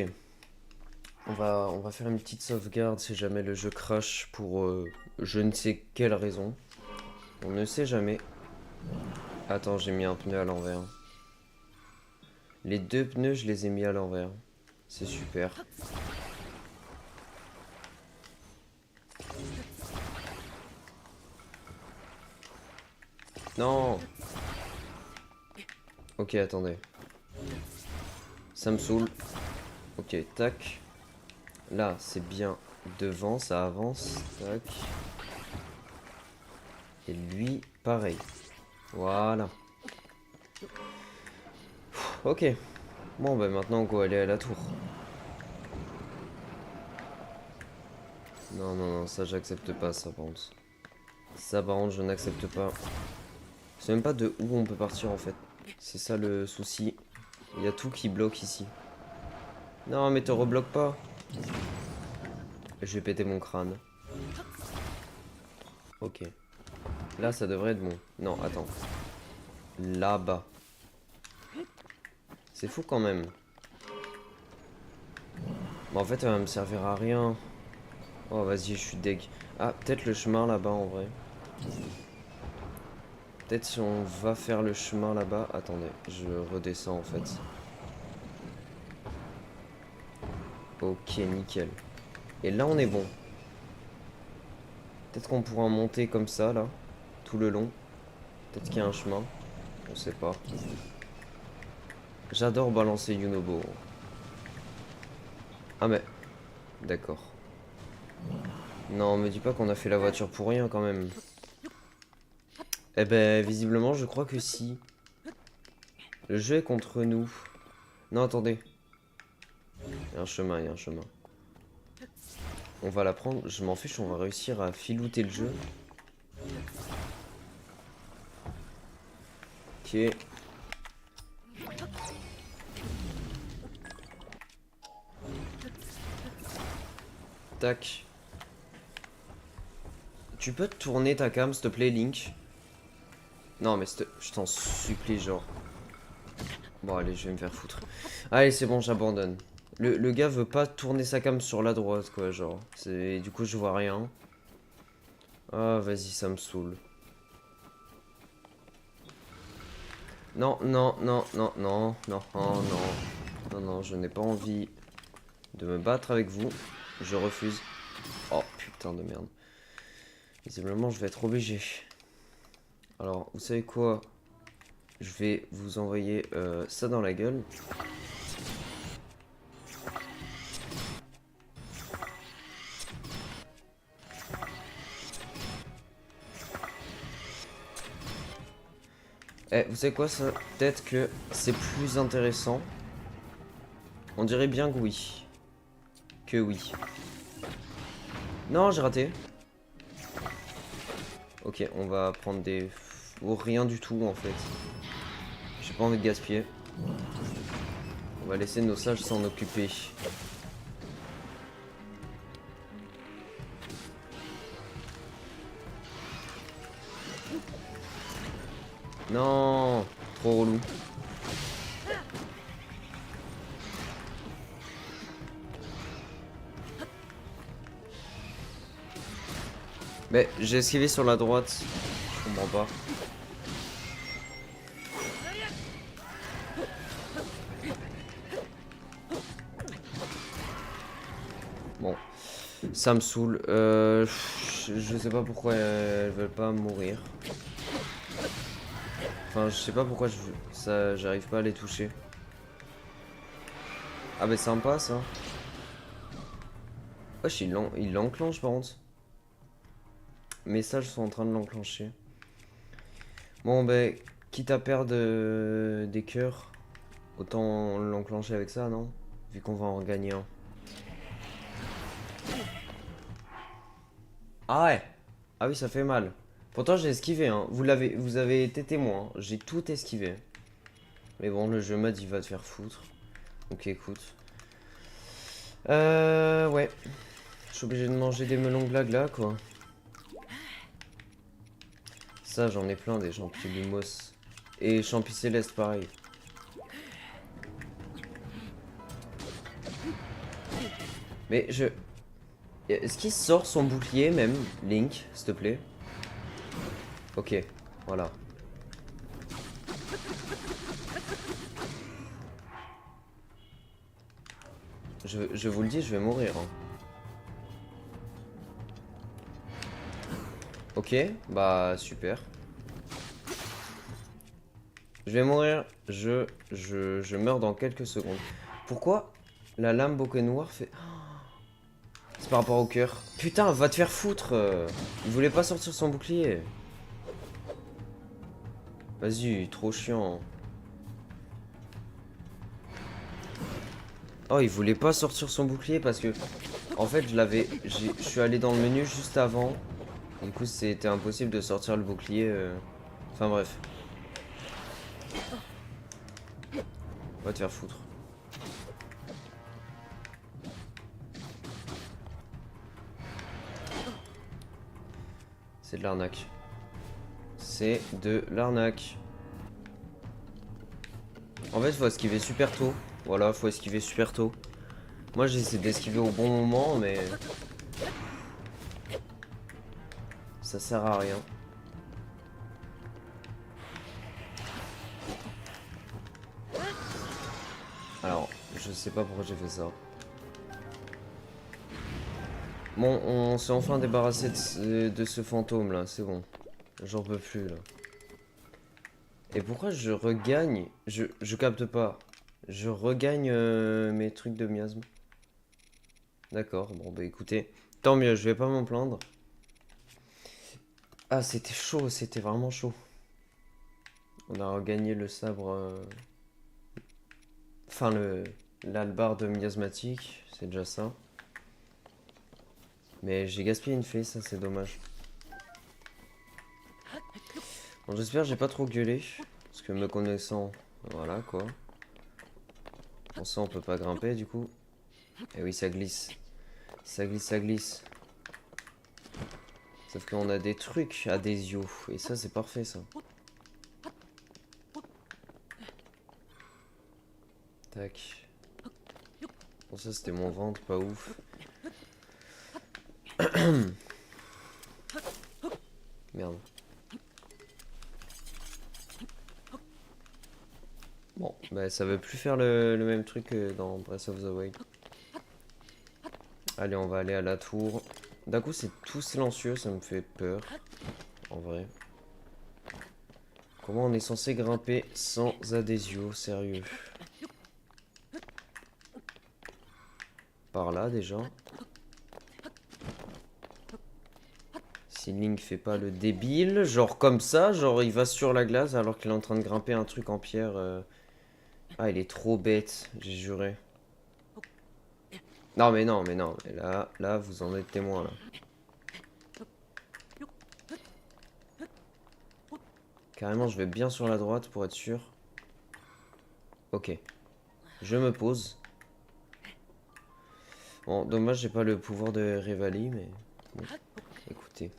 On va faire une petite sauvegarde si jamais le jeu crash pour je ne sais quelle raison. On ne sait jamais. Attends, j'ai mis un pneu à l'envers. Les deux pneus, je les ai mis à l'envers. C'est super. Non. Ok, attendez. Ça me saoule. Ok, tac. Là, c'est bien devant, ça avance. Tac. Et lui, pareil. Voilà. Ok. Bon, bah maintenant, on va aller à la tour. Non, non, non, ça, j'accepte pas, ça, par contre. Ça, par contre, je n'accepte pas. Je sais même pas de où on peut partir, en fait. C'est ça le souci. Il y a tout qui bloque ici. Non, mais te rebloque pas. Je vais péter mon crâne. Ok. Là, ça devrait être bon. Non, attends. Là-bas. C'est fou quand même. Bon, en fait, elle va me servir à rien. Oh, vas-y, je suis deg. Ah, peut-être le chemin là-bas en vrai. Peut-être si on va faire le chemin là-bas. Attendez, je redescends en fait. Ok, nickel. Et là, on est bon. Peut-être qu'on pourra monter comme ça, là. Tout le long. Peut-être qu'il y a un chemin. On sait pas. J'adore balancer Yunobo. Ah, mais... D'accord. Non, me dis pas qu'on a fait la voiture pour rien quand même. Eh ben, visiblement, je crois que si. Le jeu est contre nous. Non, attendez. Il y a un chemin, il y a un chemin. On va la prendre. Je m'en fiche, on va réussir à filouter le jeu. Ok. Tac. Tu peux tourner ta cam, s'il te plaît, Link? Non, mais je t'en supplie, genre. Bon, allez, je vais me faire foutre. Allez, c'est bon, j'abandonne. Le gars veut pas tourner sa cam sur la droite, quoi, genre. Du coup, je vois rien. Ah, vas-y, ça me saoule. Non, non, non, non, non, non, oh, non. Non, non, je n'ai pas envie de me battre avec vous. Je refuse. Oh, putain de merde. Visiblement, je vais être obligé. Alors, vous savez quoi? Je vais vous envoyer ça dans la gueule. Eh, vous savez quoi, ça? Peut-être que c'est plus intéressant. On dirait bien que oui. Que oui. Non, j'ai raté. Ok, on va prendre des... Ou rien du tout, en fait. J'ai pas envie de gaspiller. On va laisser nos sages s'en occuper. Non, trop relou. Mais j'ai esquivé sur la droite. Je comprends pas. Bon, ça me saoule. Je sais pas pourquoi elles veulent pas mourir. Enfin, je sais pas pourquoi j'arrive pas à les toucher. Ah, mais sympa ça. Wesh, il l'enclenche par contre. Mes messages sont en train de l'enclencher. Bon, ben, quitte à perdre des cœurs, autant l'enclencher avec ça, non? Vu qu'on va en gagner un. Ah ouais! Ah oui, ça fait mal. Pourtant, j'ai esquivé, hein. Vous avez été témoin, hein. J'ai tout esquivé. Mais bon, le jeu mode, il va te faire foutre. Donc écoute. Ouais. Je suis obligé de manger des melons glagla, quoi. Ça, j'en ai plein des champignons. Et champi céleste, pareil. Mais je... Est-ce qu'il sort son bouclier, même, Link, s'il te plaît? Ok, voilà. Je vous le dis, je vais mourir, hein. Ok, bah super. Je vais mourir, je meurs dans quelques secondes. Pourquoi la lame bokeh noire fait... C'est par rapport au cœur. Putain, va te faire foutre. Il voulait pas sortir son bouclier. Vas-y, trop chiant. Oh, il voulait pas sortir son bouclier parce que... En fait, je suis allé dans le menu juste avant. Du coup, c'était impossible de sortir le bouclier. Enfin bref. Va te faire foutre. C'est de l'arnaque. C'est de l'arnaque. En fait, faut esquiver super tôt. Voilà, faut esquiver super tôt. Moi, j'essaie d'esquiver au bon moment, mais... ça sert à rien. Alors, je sais pas pourquoi j'ai fait ça. Bon, on s'est enfin débarrassé de ce fantôme là, c'est bon. J'en peux plus là. Et pourquoi je regagne? Je capte pas. Je regagne mes trucs de miasme. D'accord, bon bah écoutez, tant mieux, je vais pas m'en plaindre. Ah, c'était chaud, c'était vraiment chaud. On a regagné le sabre... Enfin, l'hallebarde miasmatique, c'est déjà ça. Mais j'ai gaspillé une fée, ça c'est dommage. Bon, j'espère que j'ai pas trop gueulé. Parce que me connaissant, voilà quoi. Bon, ça on peut pas grimper du coup. Et oui, ça glisse. Ça glisse, ça glisse. Sauf qu'on a des trucs à des yeux. Et ça c'est parfait ça. Tac. Bon, ça c'était mon ventre, pas ouf. Merde. Bon, bah ça veut plus faire le même truc que dans Breath of the Wild. Allez, on va aller à la tour. D'un coup, c'est tout silencieux, ça me fait peur. En vrai. Comment on est censé grimper sans adhésio, sérieux? Par là, déjà. Si Link fait pas le débile, genre comme ça, genre il va sur la glace alors qu'il est en train de grimper un truc en pierre. Ah, il est trop bête, j'ai juré. Non, mais non, mais non. Mais là, vous en êtes témoin, là. Carrément, je vais bien sur la droite pour être sûr. Ok. Je me pose. Bon, dommage, j'ai pas le pouvoir de Revali, mais... Bon, écoutez.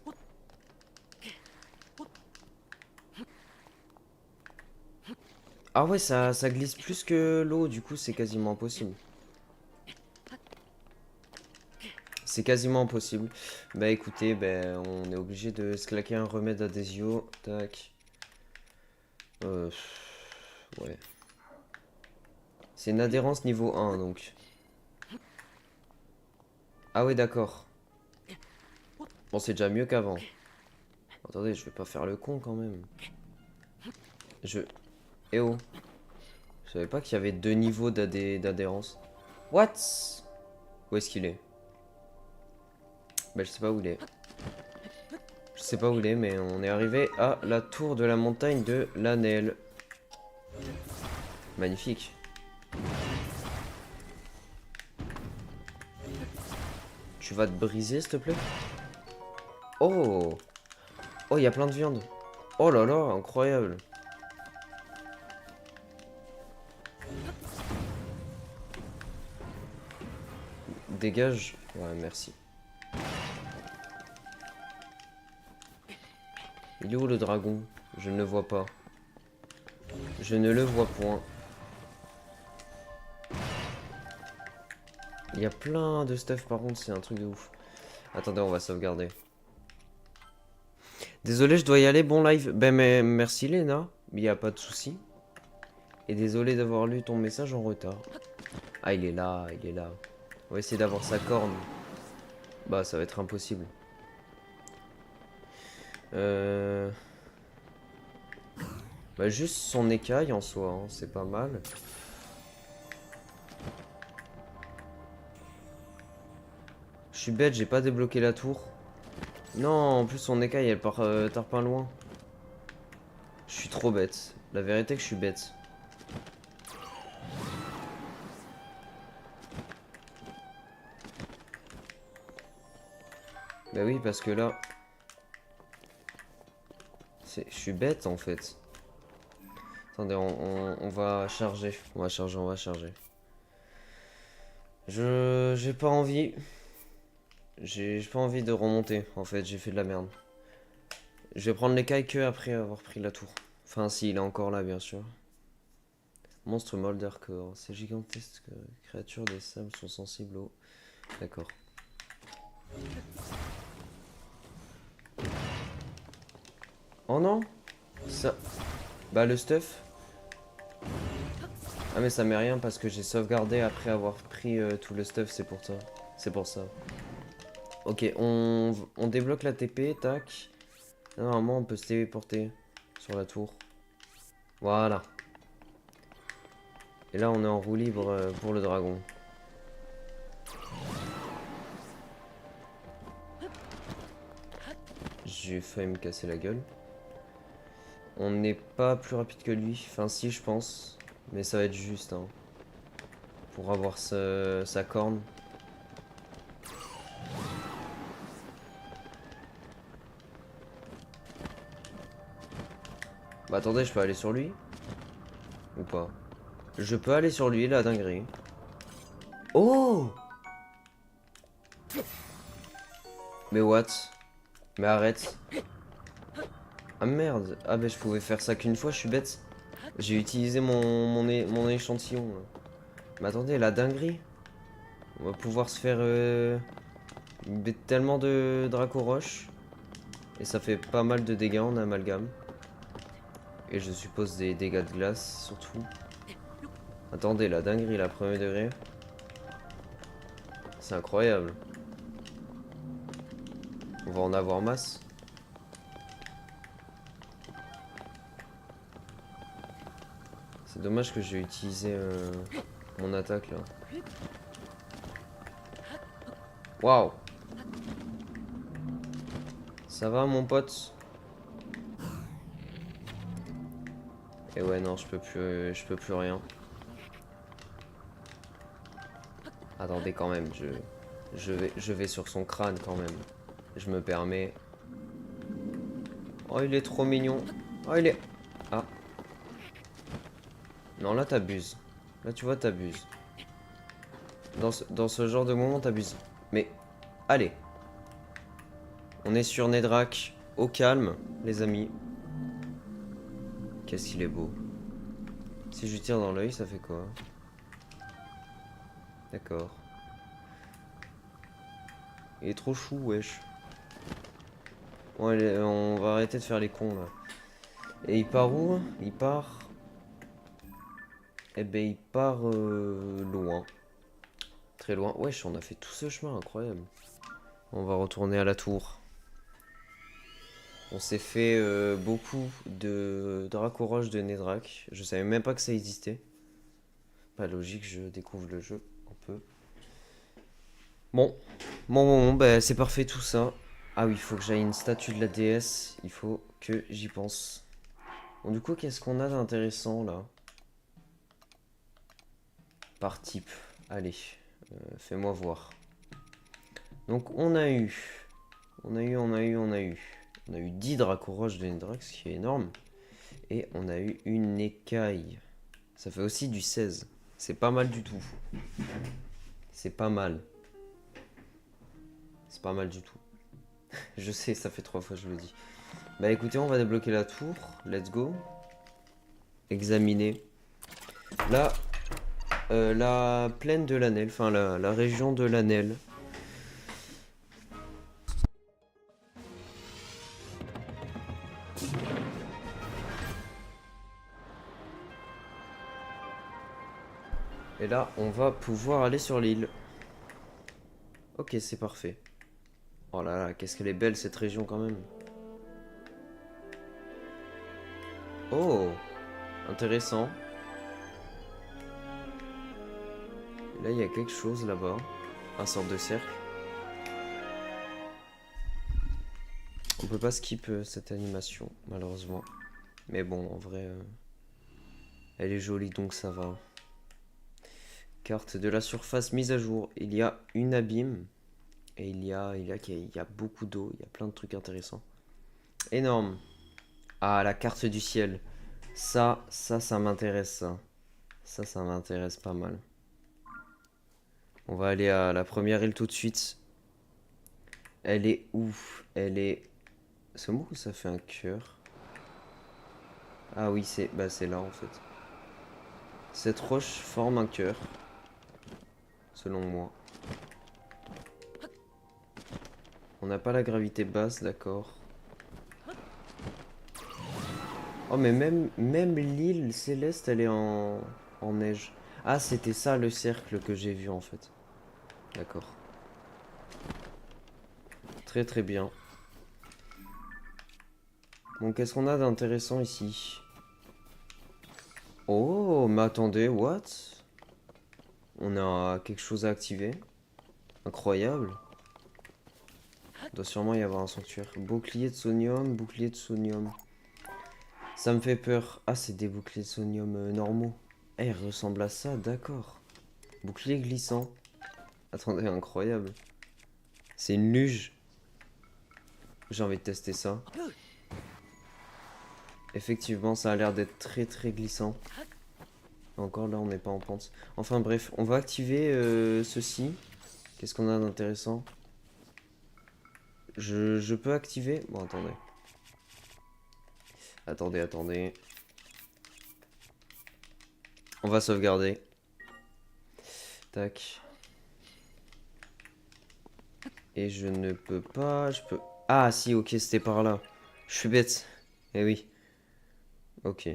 Ah ouais, ça glisse plus que l'eau, du coup, c'est quasiment impossible. C'est quasiment impossible. Bah écoutez, ben on est obligé de se claquer un remède adhésio. Tac. Ouais. C'est une adhérence niveau 1, donc. Ah ouais, d'accord. Bon, c'est déjà mieux qu'avant. Attendez, je vais pas faire le con quand même. Eh oh. Je savais pas qu'il y avait deux niveaux d'adhérence. What? Où est-ce qu'il est? Bah je sais pas où il est. Je sais pas où il est, mais on est arrivé à la tour de la montagne de Lanel. Magnifique. Tu vas te briser, s'il te plaît? Oh! Oh, il y a plein de viande. Oh là là, incroyable. Dégage. Ouais, merci. Il est où le dragon? Je ne le vois pas. Je ne le vois point. Il y a plein de stuff par contre, c'est un truc de ouf. Attendez, on va sauvegarder. Désolé, je dois y aller. Bon live. Ben, mais merci Léna. Il n'y a pas de souci. Et désolé d'avoir lu ton message en retard. Ah, il est là, il est là. On va essayer d'avoir sa corne. Bah, ça va être impossible. Bah, juste son écaille en soi, hein, c'est pas mal. Je suis bête, j'ai pas débloqué la tour. Non, en plus son écaille, elle part tarpin loin. Je suis trop bête. La vérité que je suis bête. Bah oui, parce que là... Je suis bête en fait. Attendez, on va charger. On va charger, on va charger. J'ai pas envie. J'ai pas envie de remonter, en fait, j'ai fait de la merde. Je vais prendre l'écaille que après avoir pris la tour. Enfin, si, il est encore là, bien sûr. Monstre Moldercore. Ces gigantesques créatures des sables sont sensibles au... D'accord. Oh non. Ça... Bah, le stuff. Ah, mais ça met rien parce que j'ai sauvegardé après avoir pris tout le stuff, c'est pour ça. C'est pour ça. Ok, on débloque la TP, tac. Normalement, on peut se téléporter sur la tour. Voilà. Et là, on est en roue libre pour le dragon. J'ai failli me casser la gueule. On n'est pas plus rapide que lui. Enfin, si, je pense. Mais ça va être juste, hein. Pour avoir sa corne. Bah, attendez, je peux aller sur lui? Ou pas? Je peux aller sur lui, la dinguerie. Oh! Mais what? Mais arrête. Ah merde. Ah bah je pouvais faire ça qu'une fois, je suis bête. J'ai utilisé mon échantillon. Là. Mais attendez, la dinguerie. On va pouvoir se faire tellement de Dracoroche. Et ça fait pas mal de dégâts en amalgame. Et je suppose des dégâts de glace surtout. Attendez, la dinguerie, la premier degré. C'est incroyable. On va en avoir masse. C'est dommage que j'ai utilisé mon attaque là. Waouh! Ça va mon pote? Et ouais non, je peux plus rien. Attendez quand même, je vais sur son crâne quand même. Je me permets. Oh il est trop mignon. Oh il est... Ah. Non là t'abuses. Là tu vois t'abuses. Dans ce genre de moment t'abuses. Mais allez. On est sur Nedrak. Au calme les amis. Qu'est-ce qu'il est beau. Si je lui tire dans l'œil ça fait quoi? D'accord. Il est trop chou wesh. Bon allez, on va arrêter de faire les cons là. Et il part où? Il part... Eh ben il part loin. Très loin. Wesh, on a fait tout ce chemin, incroyable. On va retourner à la tour. On s'est fait beaucoup de Dracoroche de Nedrak. Je savais même pas que ça existait. Pas logique, je découvre le jeu un peu. Bon, bah, c'est parfait tout ça. Ah oui, il faut que j'aille une statue de la déesse. Il faut que j'y pense. Bon, du coup, qu'est-ce qu'on a d'intéressant là? Par type. Allez, fais-moi voir. Donc, on a eu. On a eu 10 Dracoroches de Nedrak, ce qui est énorme. Et on a eu une écaille. Ça fait aussi du 16. C'est pas mal du tout. C'est pas mal. C'est pas mal du tout. Je sais, ça fait 3 fois que je le dis. Bah écoutez, on va débloquer la tour. Let's go. Examiner. Là, la plaine de l'Anel, enfin la région de l'Anel. Et là, on va pouvoir aller sur l'île. Ok, c'est parfait. Oh là là, qu'est-ce qu'elle est belle cette région quand même. Oh, intéressant. Là, il y a quelque chose là-bas. Un sorte de cercle. On peut pas skip cette animation, malheureusement. Mais bon, en vrai, elle est jolie, donc ça va. Carte de la surface mise à jour. Il y a une abîme. Et il y a beaucoup d'eau. Il y a plein de trucs intéressants. Énorme. Ah, la carte du ciel. Ça m'intéresse, ça. Ça m'intéresse pas mal. On va aller à la première île tout de suite. Elle est où? Elle est C'est moi où ça fait un cœur? Ah oui, c'est là en fait. Cette roche forme un cœur, selon moi. On n'a pas la gravité basse, d'accord. Oh mais même l'île céleste, elle est en neige. Ah, c'était ça le cercle que j'ai vu en fait. D'accord. Très très bien. Bon, qu'est-ce qu'on a d'intéressant ici? Oh, mais attendez, what? On a quelque chose à activer. Incroyable. Il doit sûrement y avoir un sanctuaire. Bouclier de sonium, bouclier de sonium. Ça me fait peur. Ah, c'est des boucliers de sonium normaux. Eh, il ressemble à ça, d'accord. Bouclier glissant. Attendez, incroyable. C'est une luge. J'ai envie de tester ça. Effectivement, ça a l'air d'être très très glissant. Encore là, on n'est pas en pente. Enfin bref, on va activer ceci. Qu'est-ce qu'on a d'intéressant? Je peux activer... Bon, attendez. Attendez. On va sauvegarder. Tac. Et je ne peux pas... Je peux... Ah si, ok, c'était par là. Je suis bête. Eh oui. Ok.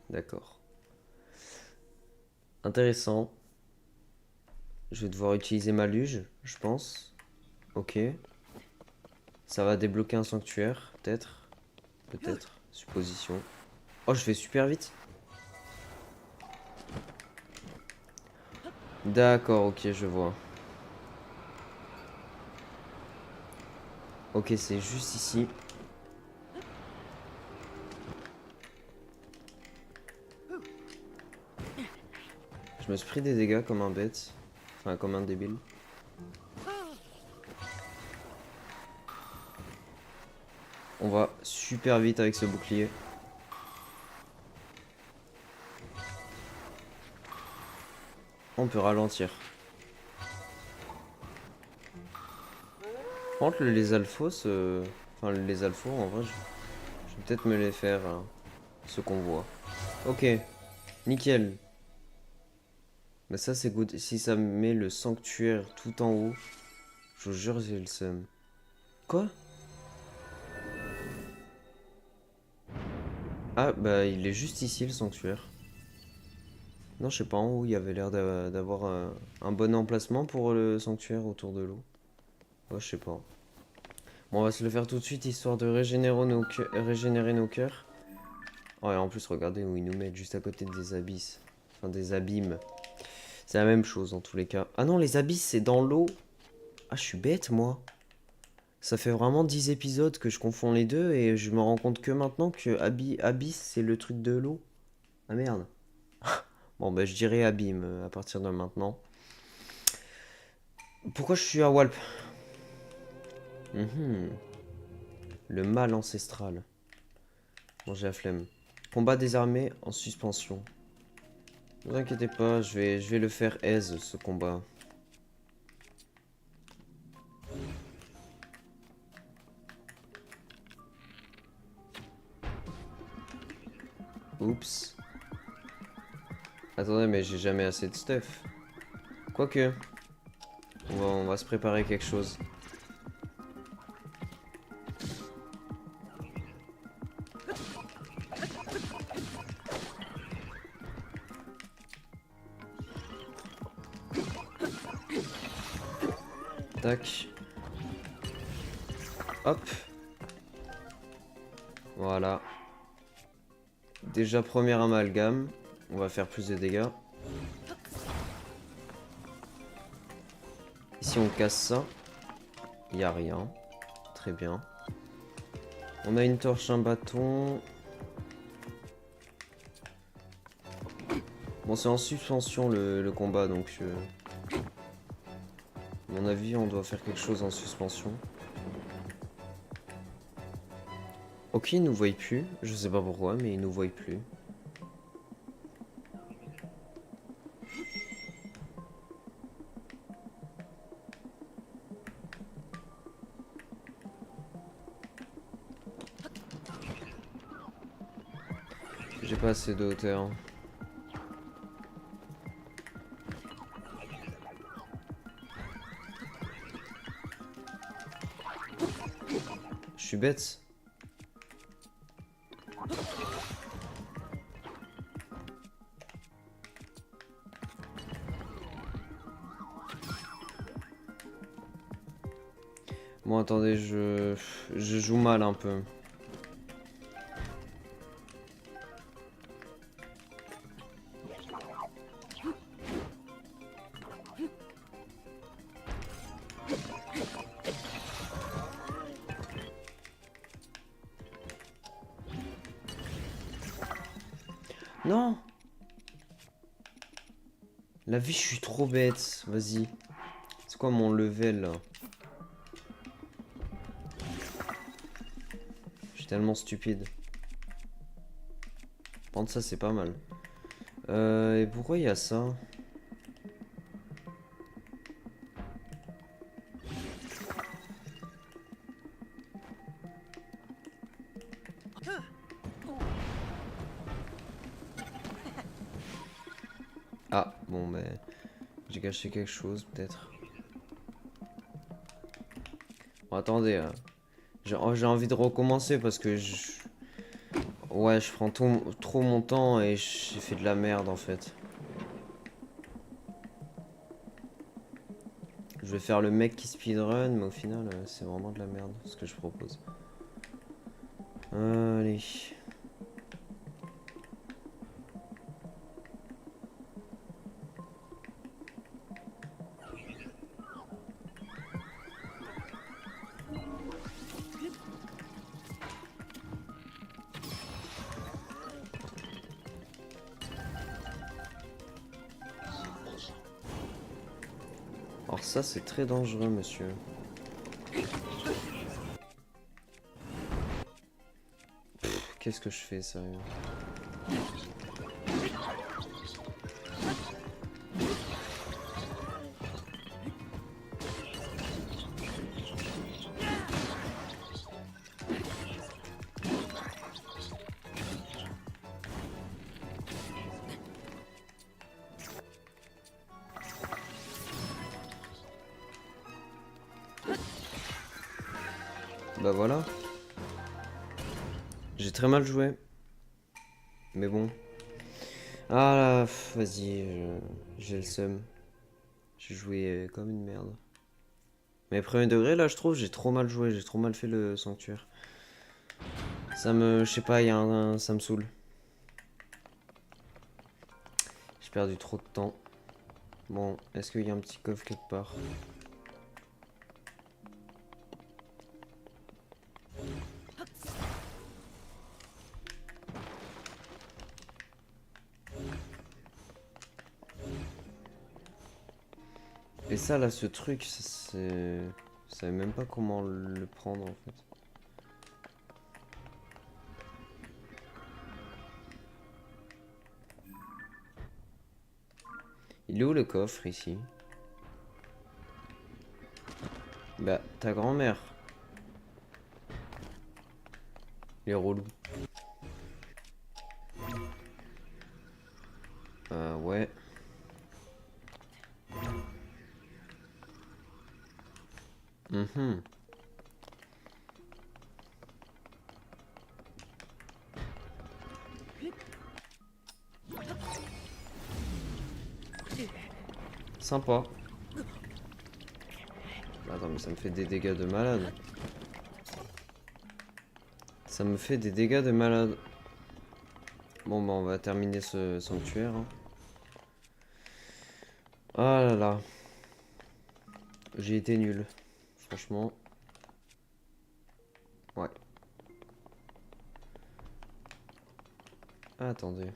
D'accord. Intéressant. Je vais devoir utiliser ma luge, je pense. Ok. Ça va débloquer un sanctuaire, peut-être. Peut-être. Supposition. Oh, je vais super vite. D'accord, ok, je vois. Ok, c'est juste ici. Je me suis pris des dégâts comme un bête. Enfin, comme un débile. On va super vite avec ce bouclier. On peut ralentir. Par contre, les alphos, enfin les alphos, en vrai, je vais peut-être me les faire, hein, ce qu'on voit. Ok, nickel. Bah ça c'est good. Si ça me met le sanctuaire tout en haut, je vous jure j'ai le seum. Quoi? Ah bah il est juste ici le sanctuaire. Non, je sais pas en haut, il y avait l'air d'avoir un bon emplacement pour le sanctuaire autour de l'eau. Ouais, je sais pas. Bon, on va se le faire tout de suite histoire de régénérer nos cœurs. Oh, et en plus, regardez où ils nous mettent, juste à côté des abysses. Enfin, des abîmes. C'est la même chose dans tous les cas. Ah non, les abysses, c'est dans l'eau. Ah, je suis bête, moi. Ça fait vraiment 10 épisodes que je confonds les deux et je me rends compte que maintenant que abyss, c'est le truc de l'eau. Ah merde. Bon, bah, je dirais abîme à partir de maintenant. Pourquoi je suis à Walp? Mhm. Le mal ancestral. Bon, j'ai la flemme. Combat désarmé en suspension. Ne vous inquiétez pas, je vais le faire aise ce combat. Oups. Attendez, mais j'ai jamais assez de stuff. Quoique, on va se préparer quelque chose. Tac. Hop. Voilà. Déjà premier amalgame. On va faire plus de dégâts. Si on casse ça, il n'y a rien. Très bien. On a une torche, un bâton. Bon, c'est en suspension le combat, donc... à mon avis, on doit faire quelque chose en suspension. Ok, il nous voit plus. Je sais pas pourquoi, mais il nous voit plus. J'ai pas assez de hauteur. Je suis bête. Bon, attendez, je joue mal un peu. Non! La vie, je suis trop bête. Vas-y. C'est quoi mon level là? Je suis tellement stupide. Prendre ça, c'est pas mal. Et pourquoi il y a ça? Ah, bon, ben. J'ai gâché quelque chose, peut-être. Bon, attendez. J'ai envie de recommencer parce que ouais, je prends trop mon temps et j'ai fait de la merde en fait. Je vais faire le mec qui speedrun, mais au final, c'est vraiment de la merde ce que je propose. Allez. Alors ça, c'est très dangereux, monsieur. Qu'est-ce que je fais, sérieux? Bah voilà. J'ai très mal joué. Mais bon. Ah là, vas-y, j'ai le seum. J'ai joué comme une merde. Mais premier degré, là, je trouve, j'ai trop mal joué. J'ai trop mal fait le sanctuaire. Je sais pas, ça me saoule. J'ai perdu trop de temps. Bon, est-ce qu'il y a un petit coffre quelque part? Et ça, là, ce truc, c'est... Je savais même pas comment le prendre, en fait. Il est où le coffre, ici? Bah, ta grand-mère. Il est relou. Ouais. Mhm. Sympa. Attends, mais ça me fait des dégâts de malade. Ça me fait des dégâts de malade. Bon, bah, on va terminer ce sanctuaire. Hein. Ah là là. J'ai été nul. Franchement. Ouais. Ah, attendez.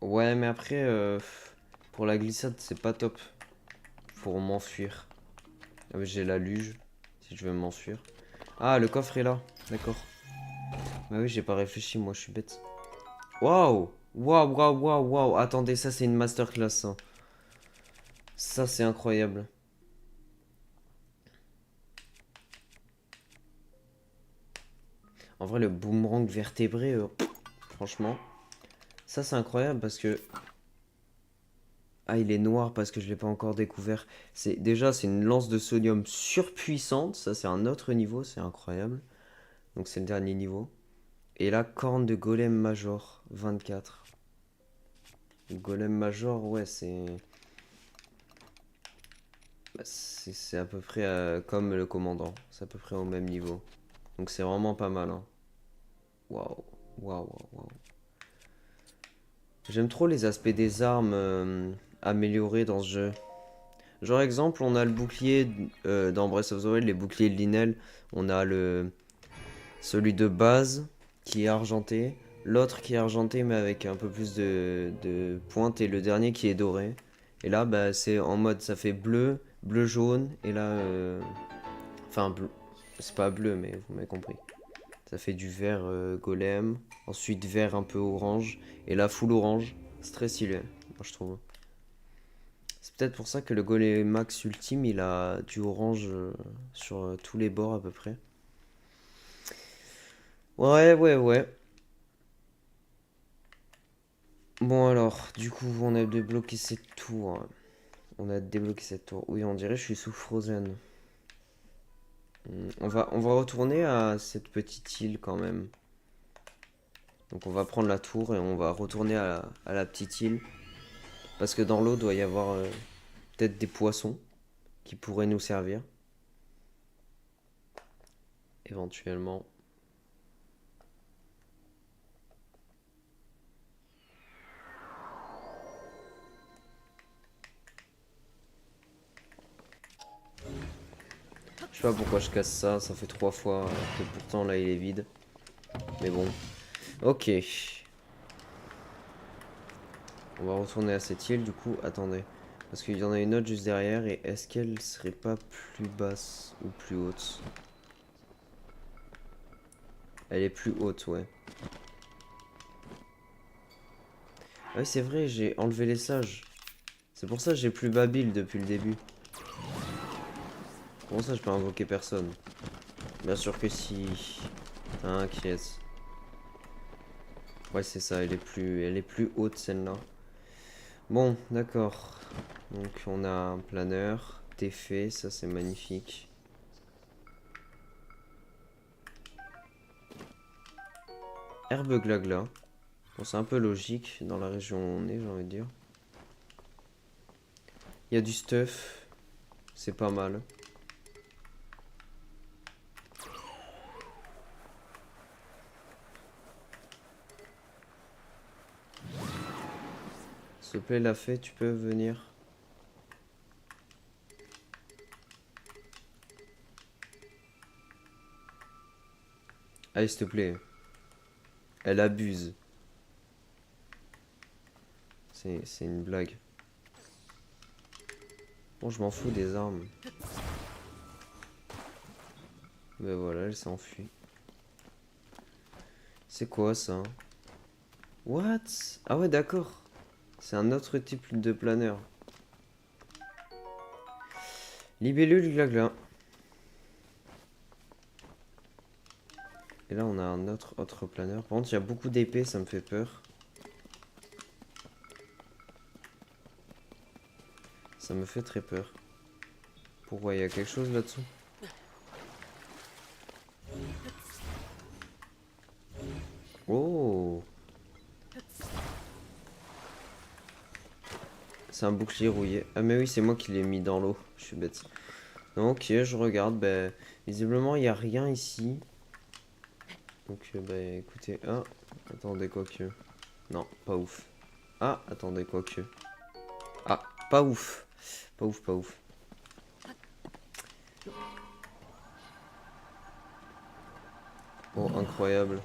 Ouais, mais après, pour la glissade, c'est pas top. Pour m'enfuir. Ah, mais j'ai la luge, si je veux m'enfuir. Ah, le coffre est là. D'accord. Bah oui, j'ai pas réfléchi, moi, je suis bête. Waouh! Waouh, waouh, waouh, waouh. Attendez, ça, c'est une masterclass, ça, c'est incroyable. En vrai, le boomerang vertébré, franchement, ça c'est incroyable parce que... Ah, il est noir parce que je l'ai pas encore découvert. C'est une lance de sodium surpuissante. Ça, c'est un autre niveau. C'est incroyable. Donc, c'est le dernier niveau. Et là, corne de golem major 24. Le golem major, ouais, c'est à peu près comme le commandant. C'est à peu près au même niveau. Donc, c'est vraiment pas mal. Hein. Waouh, waouh, waouh, waouh. J'aime trop les aspects des armes améliorées dans ce jeu. Genre exemple, on a le bouclier dans Breath of the Wild, les boucliers de Linel. On a celui de base qui est argenté, l'autre qui est argenté mais avec un peu plus de pointe et le dernier qui est doré. Et là, bah, c'est en mode ça fait bleu, bleu jaune et là, enfin bleu, c'est pas bleu mais vous m'avez compris. Ça fait du vert golem, ensuite vert un peu orange et là full orange. C'est très stylé, moi je trouve. C'est peut-être pour ça que le Golem Max Ultime, il a du orange sur tous les bords à peu près. Ouais, ouais, ouais. Bon alors, du coup, on a débloqué cette tour. On a débloqué cette tour. Oui, on dirait que je suis sous Frozen. On va retourner à cette petite île quand même. Donc on va prendre la tour et on va retourner à la petite île. Parce que dans l'eau, doit y avoir peut-être des poissons qui pourraient nous servir. Éventuellement. Je sais pas pourquoi je casse ça, ça fait 3 fois que pourtant là il est vide. Mais bon. Ok. On va retourner à cette île du coup. Attendez. Parce qu'il y en a une autre juste derrière et est-ce qu'elle serait pas plus basse ou plus haute? Elle est plus haute, ouais. Ah oui, c'est vrai, j'ai enlevé les sages. C'est pour ça que j'ai plus Babil depuis le début. Comment ça je peux invoquer personne? Bien sûr que si. T'inquiète. Ouais, c'est ça, elle est plus haute celle-là. Bon, d'accord. Donc on a un planeur, t'es fait, ça c'est magnifique. Herbe glagla. Bon, c'est un peu logique dans la région où on est, j'ai envie de dire. Il y a du stuff, c'est pas mal. S'il te plaît, la fée, tu peux venir. Allez, s'il te plaît. Elle abuse. C'est une blague. Bon, je m'en fous des armes. Ben voilà, elle s'est enfuie. C'est quoi ça? What? Ah ouais, d'accord. C'est un autre type de planeur. Libellule glagla. Et là, on a un autre planeur. Par contre, il y a beaucoup d'épées, ça me fait peur. Ça me fait très peur. Pourquoi il y a quelque chose là-dessous? Oh! C'est un bouclier rouillé. Ah mais oui, c'est moi qui l'ai mis dans l'eau. Je suis bête. Ok, je regarde. Ben, visiblement, il n'y a rien ici. Donc, ben, écoutez. Ah, attendez, quoique. Non, pas ouf. Ah, attendez, quoique. Ah, pas ouf. Pas ouf, pas ouf. Oh, incroyable.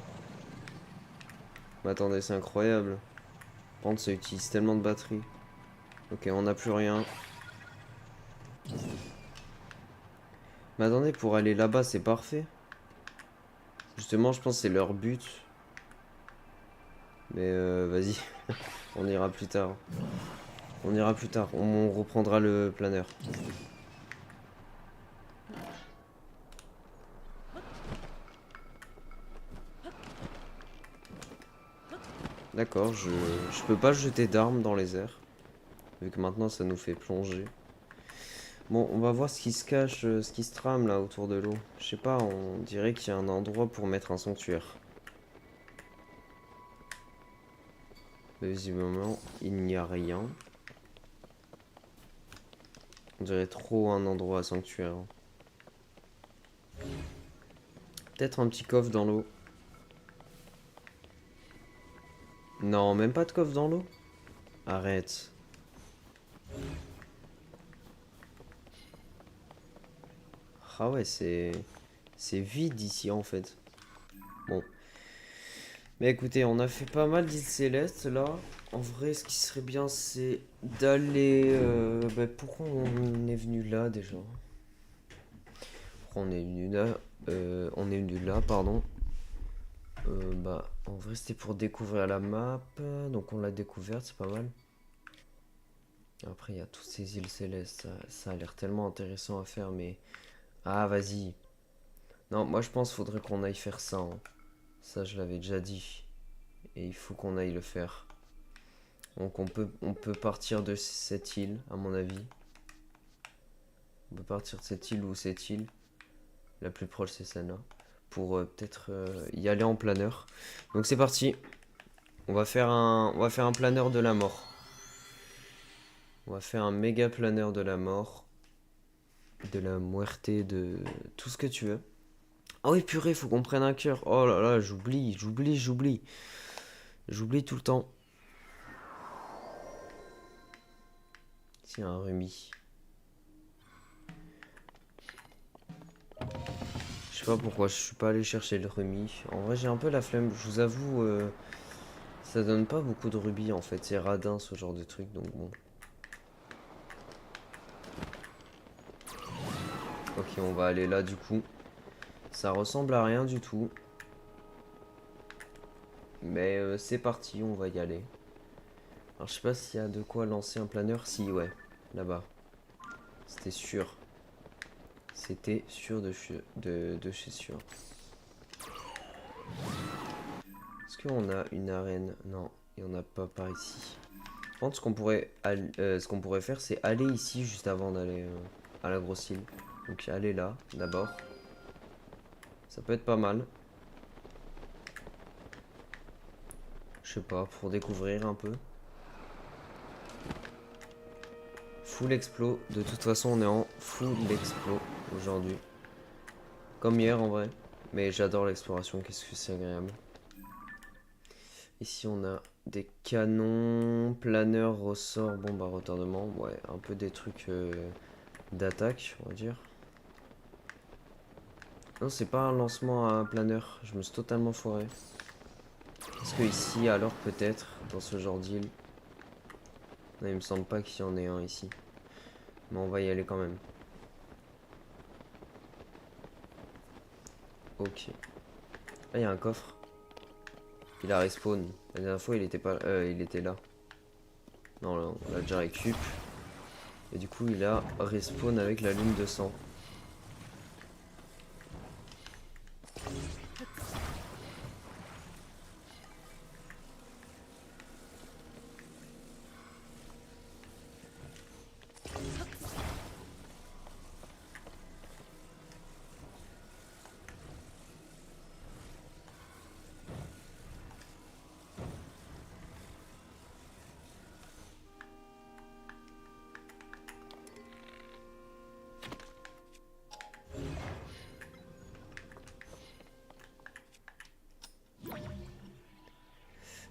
Mais attendez, c'est incroyable. Par contre, ça utilise tellement de batterie. Ok, on n'a plus rien. Mais attendez, pour aller là-bas, c'est parfait. Justement, je pense que c'est leur but. Mais vas-y, on ira plus tard. On ira plus tard, on reprendra le planeur. D'accord, je peux pas jeter d'armes dans les airs. Vu que maintenant ça nous fait plonger. Bon, on va voir ce qui se cache, ce qui se trame là autour de l'eau. Je sais pas, on dirait qu'il y a un endroit pour mettre un sanctuaire. Mais visiblement, il n'y a rien. On dirait trop un endroit sanctuaire. Peut-être un petit coffre dans l'eau. Non, même pas de coffre dans l'eau. Arrête. Ah ouais, c'est vide ici en fait. Bon. Mais écoutez, on a fait pas mal d'îles célestes là. En vrai, ce qui serait bien, c'est d'aller... pourquoi on est venu là déjà? Pourquoi on est venu là? On est venu là, pardon. En vrai, c'était pour découvrir la map. Donc on l'a découverte, c'est pas mal. Après, il y a toutes ces îles célestes. Ça a l'air tellement intéressant à faire, mais... Ah, vas-y. Non, moi je pense qu'il faudrait qu'on aille faire ça, hein. Ça, je l'avais déjà dit. Et il faut qu'on aille le faire. Donc on peut partir de cette île, à mon avis. On peut partir de cette île ou cette île. La plus proche, c'est celle-là. Pour peut-être y aller en planeur. Donc c'est parti. On va faire un planeur de la mort. On va faire un méga planeur de la mort. De la muerte, de tout ce que tu veux. Ah oui, purée, faut qu'on prenne un cœur. Oh là là, j'oublie. J'oublie tout le temps. Tiens, un remis. Je sais pas pourquoi je suis pas allé chercher le remis. En vrai, j'ai un peu la flemme. Je vous avoue, ça donne pas beaucoup de rubis en fait. C'est radin ce genre de truc, donc bon. Ok, on va aller là du coup. Ça ressemble à rien du tout. Mais c'est parti, on va y aller. Alors je sais pas s'il y a de quoi lancer un planeur. Si, ouais, là-bas. C'était sûr. C'était sûr de chez sûr. Est-ce qu'on a une arène? Non, il n'y en a pas par ici. Par contre, ce qu'on pourrait faire, c'est aller ici juste avant d'aller à la grosse île. Donc aller là, d'abord. Ça peut être pas mal. Je sais pas, pour découvrir un peu. Full explo. De toute façon, on est en full explo aujourd'hui. Comme hier en vrai. Mais j'adore l'exploration, qu'est-ce que c'est agréable. Ici, on a des canons, planeurs, ressorts, bombes à retardement. Ouais, un peu des trucs d'attaque, on va dire. Non, c'est pas un lancement à un planeur. Je me suis totalement foiré. Est-ce que ici, alors peut-être, dans ce genre d'île. Non, il me semble pas qu'il y en ait un ici. Mais on va y aller quand même. Ok. Ah, il y a un coffre. Il a respawn. La dernière fois, il était pas, il était là. Non, là, on l'a déjà récup. Et du coup, il a respawn avec la lune de sang.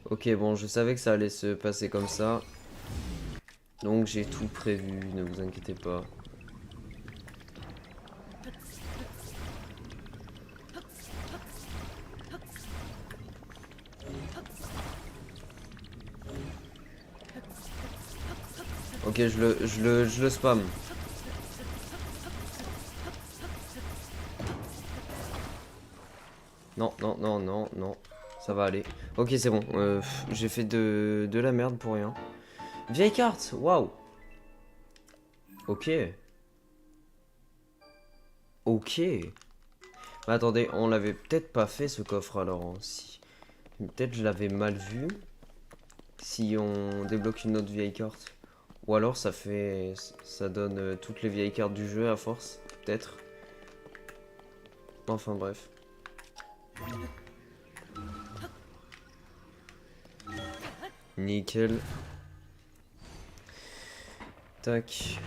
Ok, bon, je savais que ça allait se passer comme ça. Donc j'ai tout prévu, ne vous inquiétez pas. Ok, je le spam. Non, non, non, non, non. Ça va aller. Ok, c'est bon. J'ai fait de la merde pour rien. Vieille carte, waouh. Ok. Ok. Mais attendez, on l'avait peut-être pas fait ce coffre alors, hein. Si. Peut-être je l'avais mal vu. si on débloque une autre vieille carte. Ou alors ça donne toutes les vieilles cartes du jeu à force, peut-être. Enfin bref. Nickel. Tac.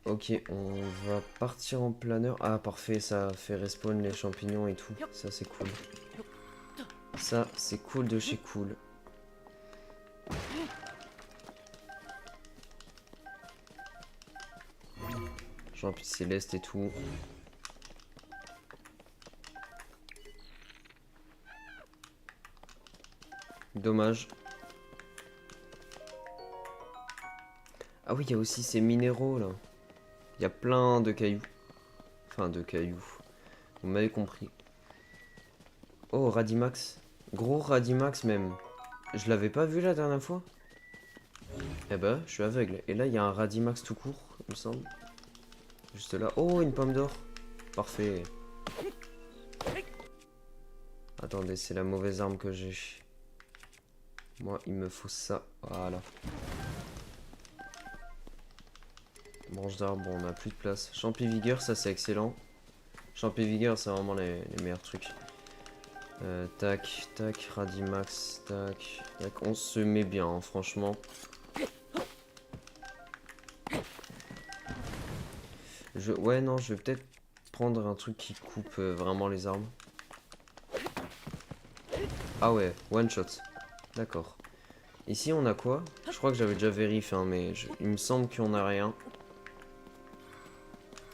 Ok, on va partir en planeur. Ah parfait, ça fait respawn les champignons et tout. Ça c'est cool. Ça c'est cool de chez cool. Champi céleste et tout. Dommage. Ah oui, il y a aussi ces minéraux là. Il y a plein de cailloux. Enfin, de cailloux. Vous m'avez compris. Oh, Radimax. Gros Radimax même. Je l'avais pas vu la dernière fois. Eh ben, je suis aveugle. Et là, il y a un Radimax tout court, il me semble. Juste là. Oh, une pomme d'or. Parfait. Attendez, c'est la mauvaise arme que j'ai. Moi, il me faut ça. Voilà. Branche d'arbre, bon, on a plus de place. Champi vigueur, ça c'est excellent. Champi vigueur, c'est vraiment les meilleurs trucs. Tac, tac, Radimax, tac, tac. On se met bien, hein, franchement. Ouais, non, je vais peut-être prendre un truc qui coupe vraiment les armes. Ah ouais, one shot. D'accord. Ici, on a quoi? Je crois que j'avais déjà vérifié, hein, mais il me semble qu'on a rien.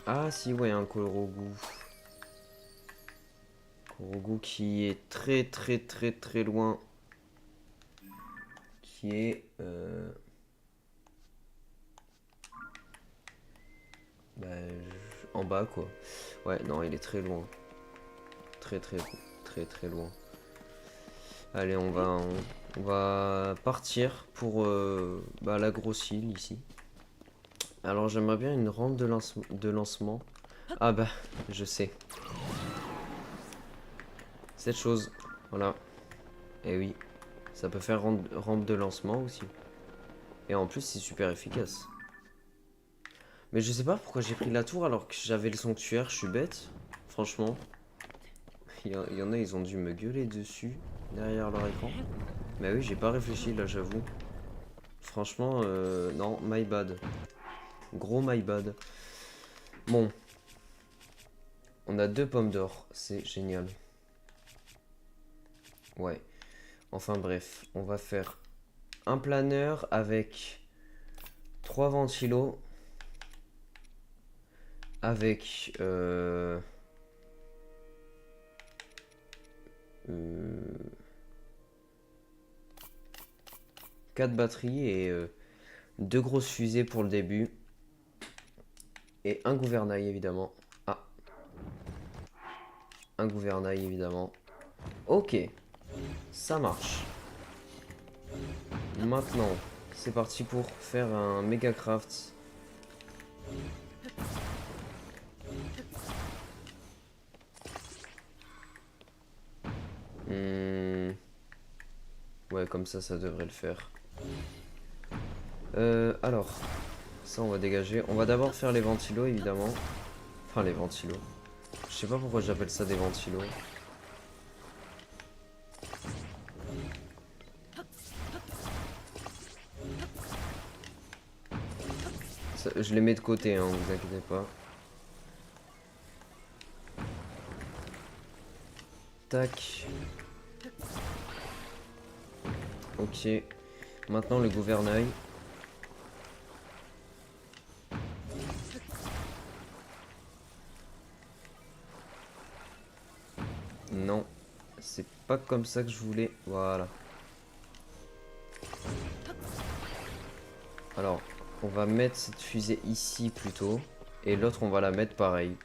Ah si, ouais, un Korogu. Korogu qui est très très très très loin. Qui est... Bah, en bas quoi. Ouais, non, il est très loin. Très très très très loin. Allez, on va partir pour la grosse île ici. Alors j'aimerais bien une rampe de lancement. Ah bah, je sais. Cette chose, voilà. Et oui, ça peut faire rampe de lancement aussi. Et en plus, c'est super efficace. Mais je sais pas pourquoi j'ai pris la tour alors que j'avais le sanctuaire, je suis bête. Franchement. Il y en a, ils ont dû me gueuler dessus, derrière leur écran. Mais oui, j'ai pas réfléchi là, j'avoue. Franchement, non, my bad. Gros my bad. Bon. On a 2 pommes d'or, c'est génial. Ouais. Enfin bref, on va faire un planeur avec 3 ventilos. Avec 4 batteries et 2 grosses fusées pour le début. Et un gouvernail évidemment. Ah. Un gouvernail évidemment. Ok. Ça marche. Maintenant, c'est parti pour faire un méga craft. Ouais, comme ça devrait le faire. Alors, ça on va dégager. On va d'abord faire les ventilos évidemment. Enfin les ventilos. Je sais pas pourquoi j'appelle ça des ventilos. Ça, je les mets de côté, hein, vous inquiétez pas. Tac. Ok. Maintenant le gouvernail. Non. C'est pas comme ça que je voulais. Voilà. Alors, on va mettre cette fusée ici plutôt. Et l'autre, on va la mettre pareil.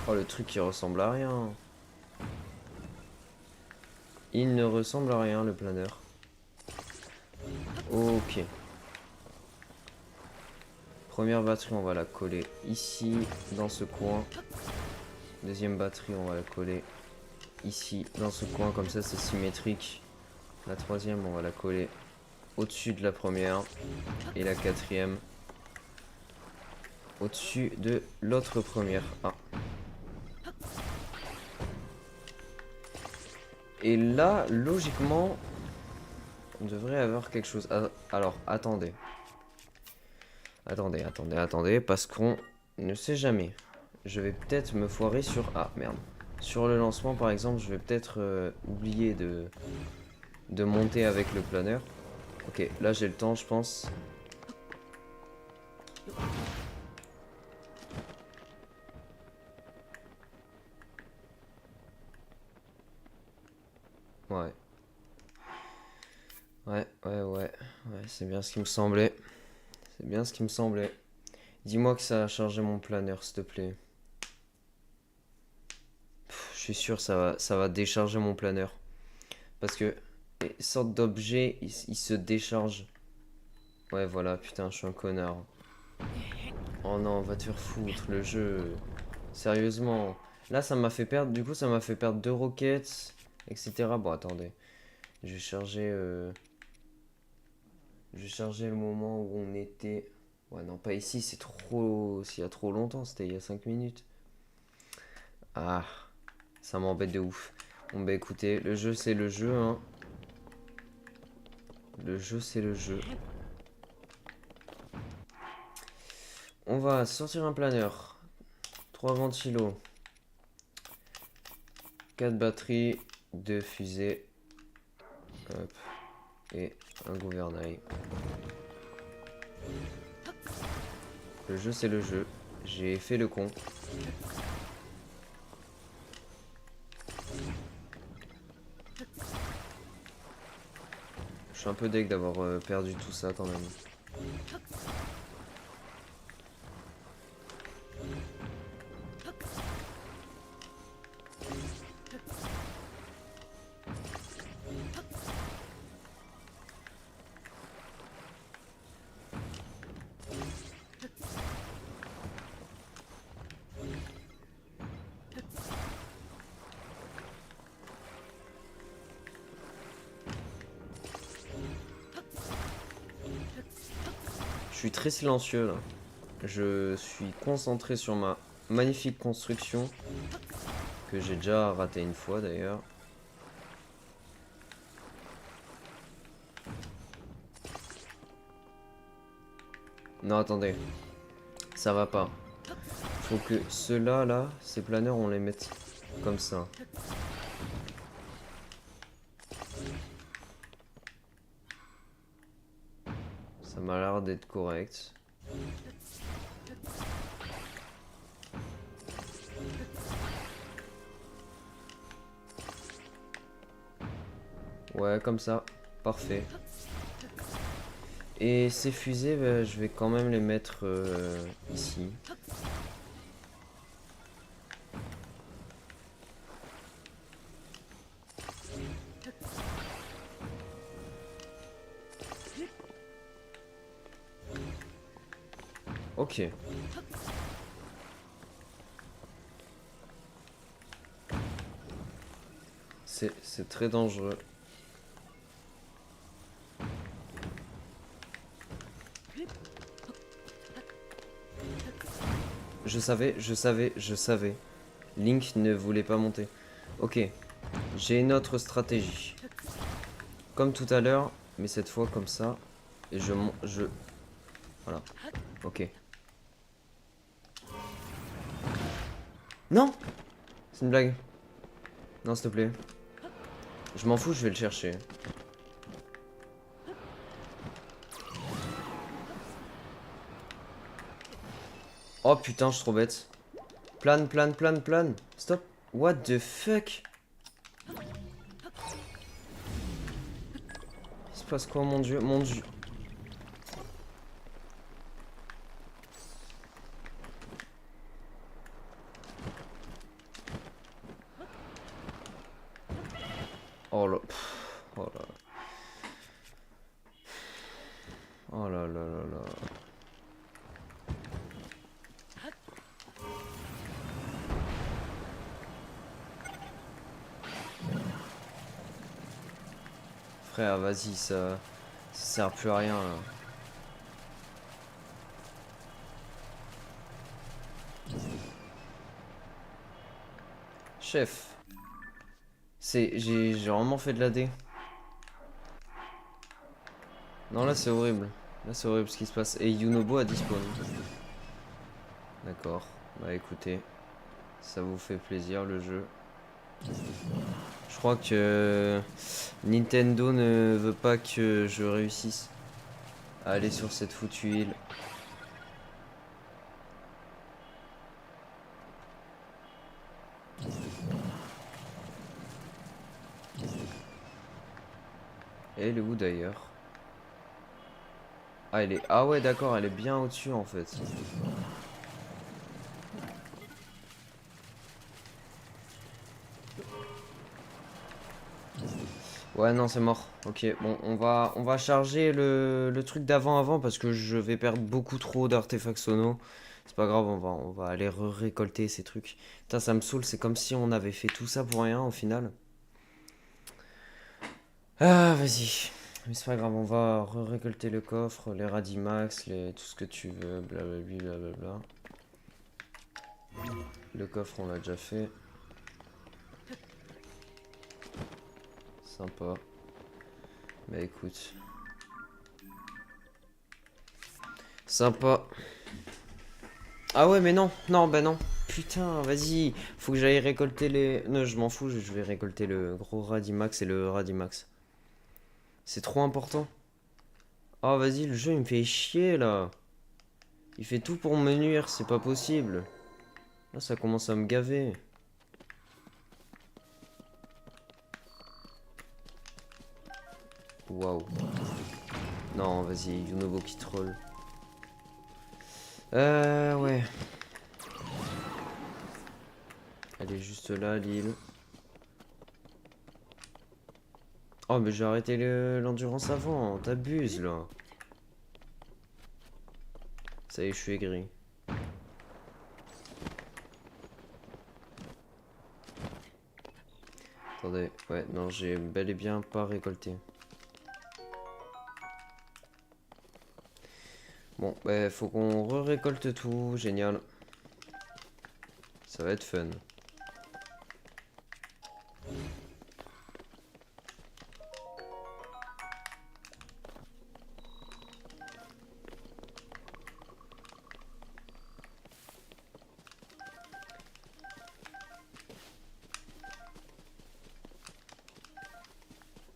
Oh, le truc qui ressemble à rien. Il ne ressemble à rien, le planeur. Ok. Première batterie, on va la coller ici, dans ce coin. Deuxième batterie, on va la coller ici, dans ce coin. Comme ça, c'est symétrique. La troisième, on va la coller au-dessus de la première. Et la quatrième au-dessus de l'autre première. Ah. Et là, logiquement, on devrait avoir quelque chose. Alors, attendez. Attendez, parce qu'on ne sait jamais. Je vais peut-être me foirer sur... Ah, merde. Sur le lancement, par exemple, je vais peut-être oublier de monter avec le planeur. Ok, là j'ai le temps, je pense. Ouais. Ouais, c'est bien ce qui me semblait. C'est bien ce qui me semblait. Dis-moi que ça a chargé mon planeur, s'il te plaît. Je suis sûr que ça va décharger mon planeur. Parce que les sortes d'objets, ils se déchargent. Ouais, voilà, putain, je suis un connard. Oh non, va te faire foutre, le jeu. Sérieusement. Là, ça m'a fait perdre, du coup, ça m'a fait perdre 2 roquettes, etc. Bon, attendez. Je vais charger, je vais charger le moment où on était. Ouais, non, pas ici, c'est trop. S'il y a trop longtemps, c'était il y a 5 minutes. Ah, ça m'embête de ouf. Bon, bah écoutez, le jeu, c'est le jeu, hein. Le jeu, c'est le jeu. On va sortir un planeur. 3 ventilos. 4 batteries. 2 fusées. Hop. Et un gouvernail. Le jeu, c'est le jeu. J'ai fait le con. Je suis un peu deg d'avoir perdu tout ça quand même. Je suis très silencieux là. Je suis concentré sur ma magnifique construction. Que j'ai déjà raté une fois d'ailleurs. Non, attendez. Ça va pas. Faut que ceux-là, là, ces planeurs, on les mette comme ça. Ça m'a l'air d'être correct. Ouais, comme ça. Parfait. Et ces fusées, bah, je vais quand même les mettre ici. Ok. C'est très dangereux. Je savais. Link ne voulait pas monter. Ok. J'ai une autre stratégie. Comme tout à l'heure, mais cette fois comme ça. Et je... Voilà. Ok. Non! C'est une blague. Non, s'il te plaît. Je m'en fous, je vais le chercher. Oh putain, je suis trop bête. Plane. Stop. What the fuck? Il se passe quoi, mon dieu? Mon dieu. Oh là. Oh là. Oh là là là là. Frère, vas-y, ça sert plus à rien là. Chef, j'ai vraiment fait de la D. Non, là c'est horrible. Là c'est horrible ce qui se passe. Et Yunobo a disparu. D'accord. Bah écoutez, ça vous fait plaisir le jeu. Je crois que Nintendo ne veut pas que je réussisse à aller sur cette foutue île. Et elle est où d'ailleurs? Ah, elle est... Ah ouais, d'accord, elle est bien au-dessus en fait. Ouais, non, c'est mort. Ok, bon, on va charger le truc d'avant parce que je vais perdre beaucoup trop d'artefacts sono. C'est pas grave, on va aller récolter ces trucs. Putain, ça me saoule, c'est comme si on avait fait tout ça pour rien au final. Ah, vas-y. Mais c'est pas grave, on va récolter le coffre, les Radimax, tout ce que tu veux, blablabla, blablabla. Le coffre, on l'a déjà fait. Sympa. Bah écoute. Sympa. Ah ouais, mais non, non, bah non. Putain, vas-y. Faut que j'aille récolter les... Non, je m'en fous, je vais récolter le gros Radimax et le Radimax. C'est trop important. Oh, vas-y, le jeu, il me fait chier, là. Il fait tout pour me nuire, c'est pas possible. Là, ça commence à me gaver. Waouh. Non, vas-y, Yunobo qui troll. Ouais. Elle est juste là, l'île. Oh, mais j'ai arrêté l'endurance avant. T'abuses, là. Ça y est, je suis aigri. Attendez. Ouais, non, j'ai bel et bien pas récolté. Bon, bah, faut qu'on récolte tout. Génial. Ça va être fun.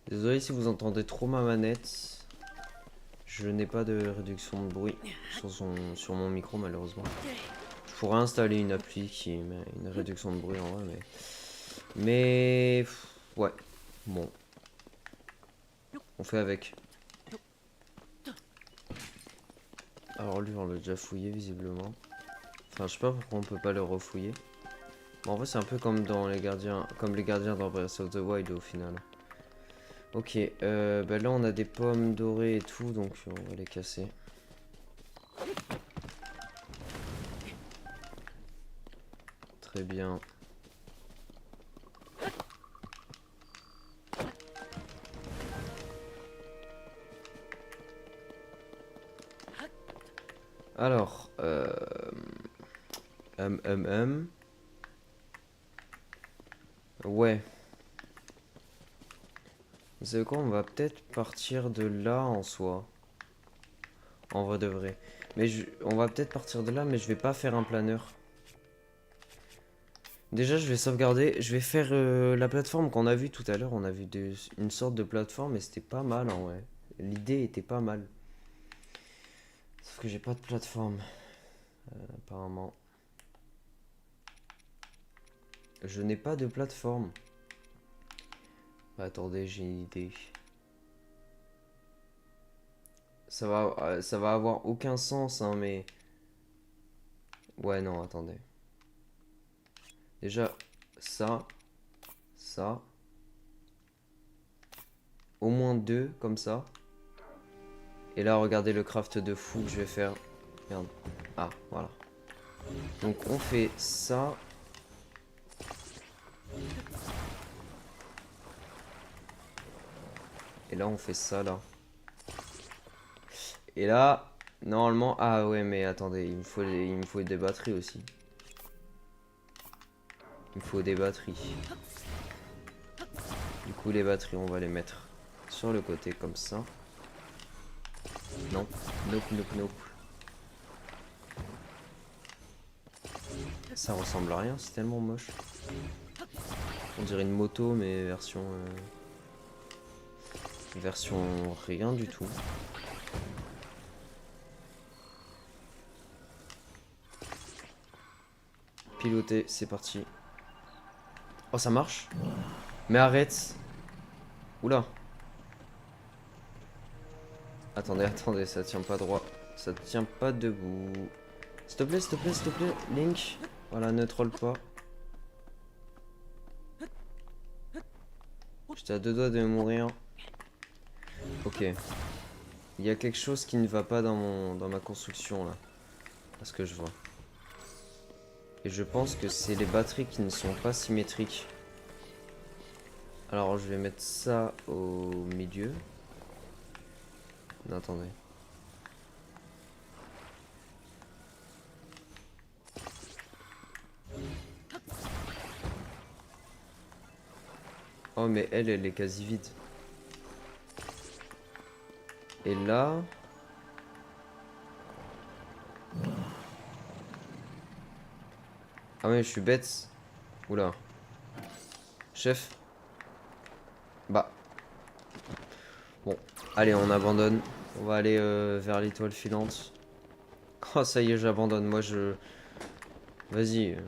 Désolé si vous entendez trop ma manette. Je n'ai pas de réduction de bruit sur mon micro malheureusement. Je pourrais installer une appli qui met une réduction de bruit en vrai, mais ouais, bon, on fait avec. Alors lui on l'a déjà fouillé visiblement. Enfin je sais pas pourquoi on peut pas le refouiller. Bon, en vrai c'est un peu comme dans les gardiens dans Breath of the Wild au final. Ok, bah là on a des pommes dorées et tout, donc on va les casser. Très bien. Alors, ouais. Vous savez quoi, on va peut-être partir de là en soi. En vrai de vrai. On va peut-être partir de là, mais je vais pas faire un planeur. Déjà, je vais sauvegarder. Je vais faire la plateforme qu'on a vue tout à l'heure. On a vu une sorte de plateforme et c'était pas mal en vrai. L'idée était pas mal. Sauf que j'ai pas de plateforme. Apparemment. Je n'ai pas de plateforme. Attendez, j'ai une idée. Ça va avoir aucun sens, hein, mais... Ouais, non, attendez. Déjà, ça, ça. Au moins deux, comme ça. Et là, regardez le craft de fou que je vais faire. Merde. Ah, voilà. Donc, on fait ça. Et là, on fait ça, là. Et là, normalement... Ah ouais, mais attendez, il me faut des batteries aussi. Il me faut des batteries. Du coup, les batteries, on va les mettre sur le côté, comme ça. Non, nope, nope, nope. Ça ressemble à rien, c'est tellement moche. On dirait une moto, mais version rien du tout. Piloter, c'est parti. Oh, ça marche? Mais arrête. Oula. Attendez, attendez, ça tient pas droit. Ça tient pas debout. S'il te plaît, s'il te plaît, s'il te plaît, Link. Voilà, ne troll pas. J'étais à deux doigts de mourir. Ok. Il y a quelque chose qui ne va pas dans ma construction là. À ce que je vois. Et je pense que c'est les batteries qui ne sont pas symétriques. Alors je vais mettre ça au milieu. Non, attendez. Oh mais elle est quasi vide. Et là... Ah ouais, je suis bête. Oula. Chef. Bah. Bon. Allez, on abandonne. On va aller vers l'étoile filante. Oh, ça y est, j'abandonne. Moi, je... Vas-y.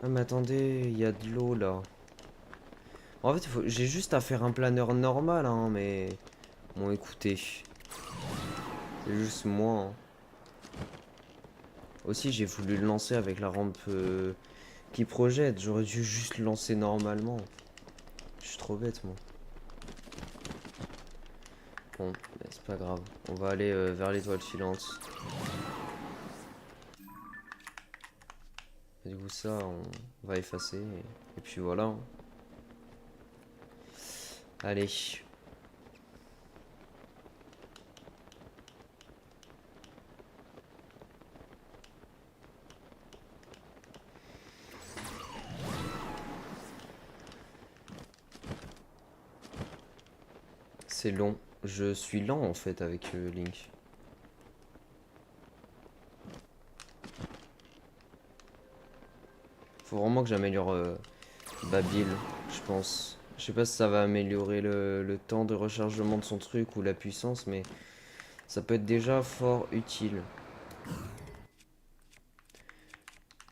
Ah, mais attendez, il y a de l'eau, là. En fait, j'ai juste à faire un planeur normal, hein, mais... Bon, écoutez. C'est juste moi, hein. Aussi, j'ai voulu le lancer avec la rampe qui projette. J'aurais dû juste le lancer normalement. Je suis trop bête, moi. Bon, c'est pas grave. On va aller vers l'étoile filante. Et du coup, ça, on va effacer. Et puis voilà, hein. Allez. C'est long. Je suis lent en fait avec Link. Faut vraiment que j'améliore Babil, je pense. Je sais pas si ça va améliorer le temps de rechargement de son truc ou la puissance, mais ça peut être déjà fort utile.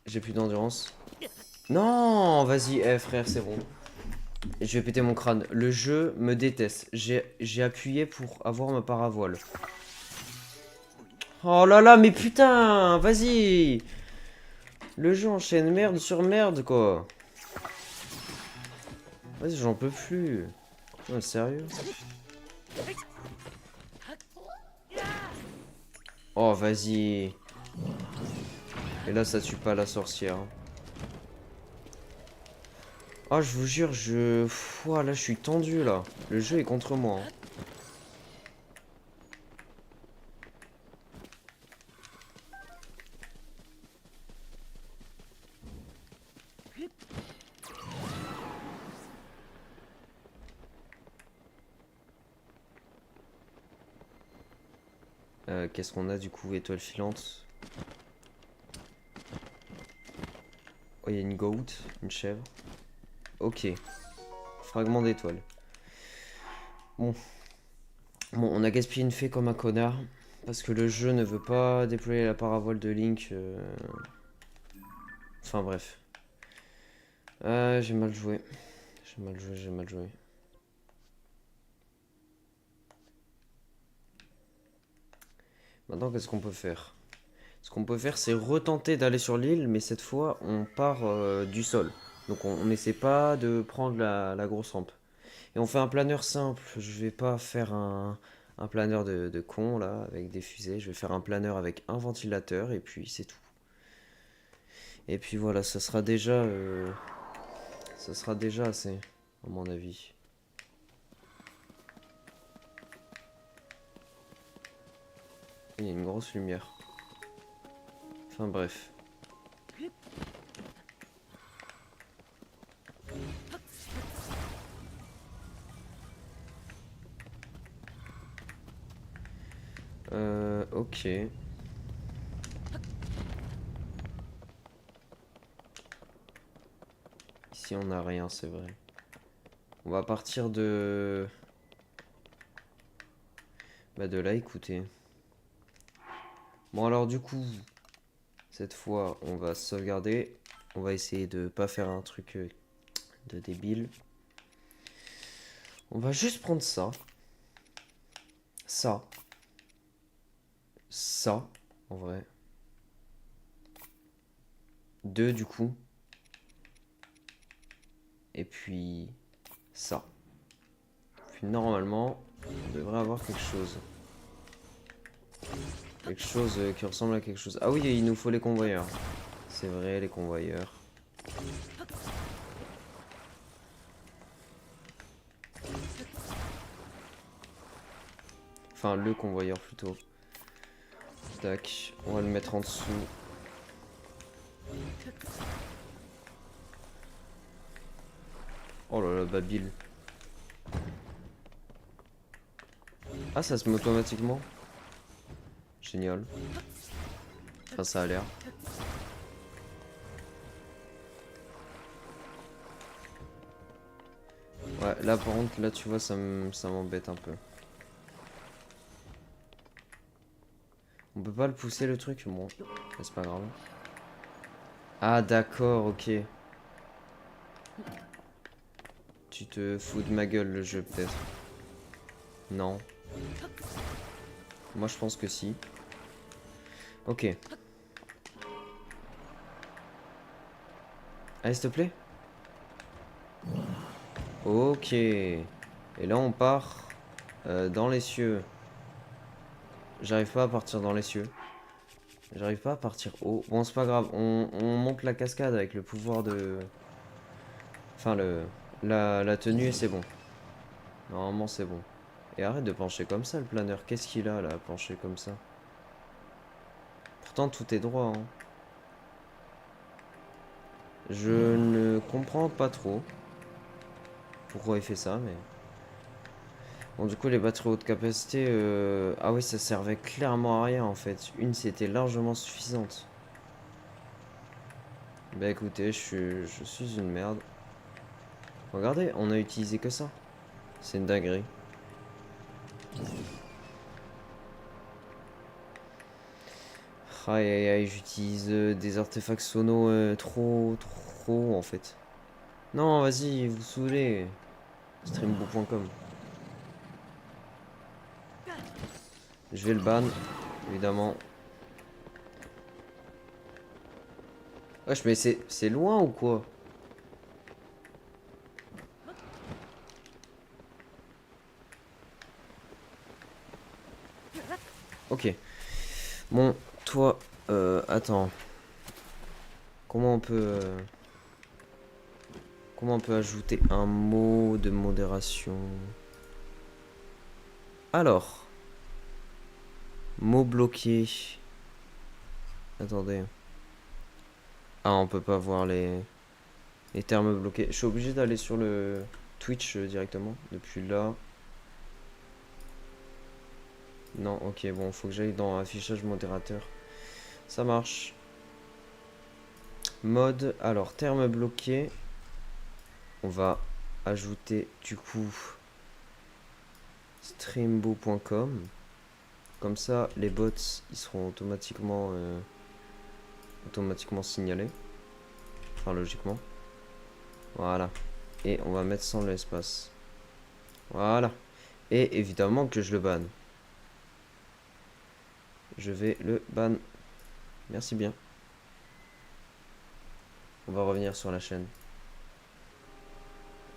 J'ai plus d'endurance. Non, vas-y, frère, c'est bon. Je vais péter mon crâne. Le jeu me déteste. J'ai appuyé pour avoir ma paravoile. Oh là là, mais putain, vas-y. Le jeu enchaîne merde sur merde, quoi. Vas-y, j'en peux plus. Non, sérieux? Oh, vas-y. Et là, ça tue pas la sorcière. Oh, je vous jure, Ouah, là, je suis tendu, là. Le jeu est contre moi, hein. Qu'est-ce qu'on a, du coup? Étoile filante. Oh, il y a une goat, une chèvre. Ok. Fragment d'étoile. Bon. Bon, on a gaspillé une fée comme un connard. Parce que le jeu ne veut pas déployer la parabole de Link. Enfin, bref. J'ai mal joué. J'ai mal joué, j'ai mal joué. Maintenant, qu'est-ce qu'on peut faire? Ce qu'on peut faire, c'est retenter d'aller sur l'île, mais cette fois, on part du sol. Donc, on n'essaie pas de prendre la grosse rampe. Et on fait un planeur simple. Je vais pas faire un planeur de con, là, avec des fusées. Je vais faire un planeur avec un ventilateur, et puis c'est tout. Et puis voilà, ça sera déjà assez, à mon avis. Il y a une grosse lumière. Enfin bref. Ok. Ici on n'a rien, c'est vrai. On va partir de... Bah de là, écoutez. Bon alors du coup, cette fois on va sauvegarder. On va essayer de pas faire un truc de débile. On va juste prendre ça. Ça. Ça, en vrai. 2 du coup. Et puis ça. Puis normalement, on devrait avoir quelque chose. Quelque chose qui ressemble à quelque chose. Ah oui, il nous faut les convoyeurs. C'est vrai, les convoyeurs. Enfin, le convoyeur plutôt. Tac, on va le mettre en dessous. Oh là là, Babil. Ah, ça se met automatiquement. Génial. Enfin, ça a l'air. Ouais, là par contre, là tu vois, ça m'embête un peu. On peut pas le pousser le truc? Bon, c'est pas grave. Ah d'accord, ok. Tu te fous de ma gueule le jeu peut-être. Non. Moi je pense que si. Ok. Allez s'il te plaît. Ok. Et là on part dans les cieux. J'arrive pas à partir dans les cieux. J'arrive pas à partir haut. Bon c'est pas grave. On monte la cascade avec le pouvoir de... Enfin la tenue et c'est bon. Normalement c'est bon. Et arrête de pencher comme ça le planeur. Qu'est-ce qu'il a là à pencher comme ça? Pourtant tout est droit hein. Je ne comprends pas trop pourquoi il fait ça mais... Bon du coup les batteries haute capacité ah oui ça servait clairement à rien en fait. Une c'était largement suffisante. Bah écoutez je suis une merde. Regardez on a utilisé que ça. C'est une dinguerie. Aïe aïe aïe j'utilise des artefacts sonos trop en fait. Non vas-y vous saoulez. Streambo.com. Je vais le ban évidemment. Wesh mais c'est loin ou quoi? Ok. Bon, toi, attends. Comment on peut... comment on peut ajouter un mot de modération? Alors, mot bloqué. Attendez. Ah, on peut pas voir les termes bloqués. Je suis obligé d'aller sur le Twitch directement, depuis là. Non, ok, bon, faut que j'aille dans affichage modérateur. Ça marche. Mode, alors, terme bloqué. On va ajouter du coup streambo.com. Comme ça, les bots, ils seront automatiquement signalés. Enfin, logiquement. Voilà. Et on va mettre sans l'espace. Voilà. Et évidemment que je le banne. Je vais le ban. Merci bien. On va revenir sur la chaîne.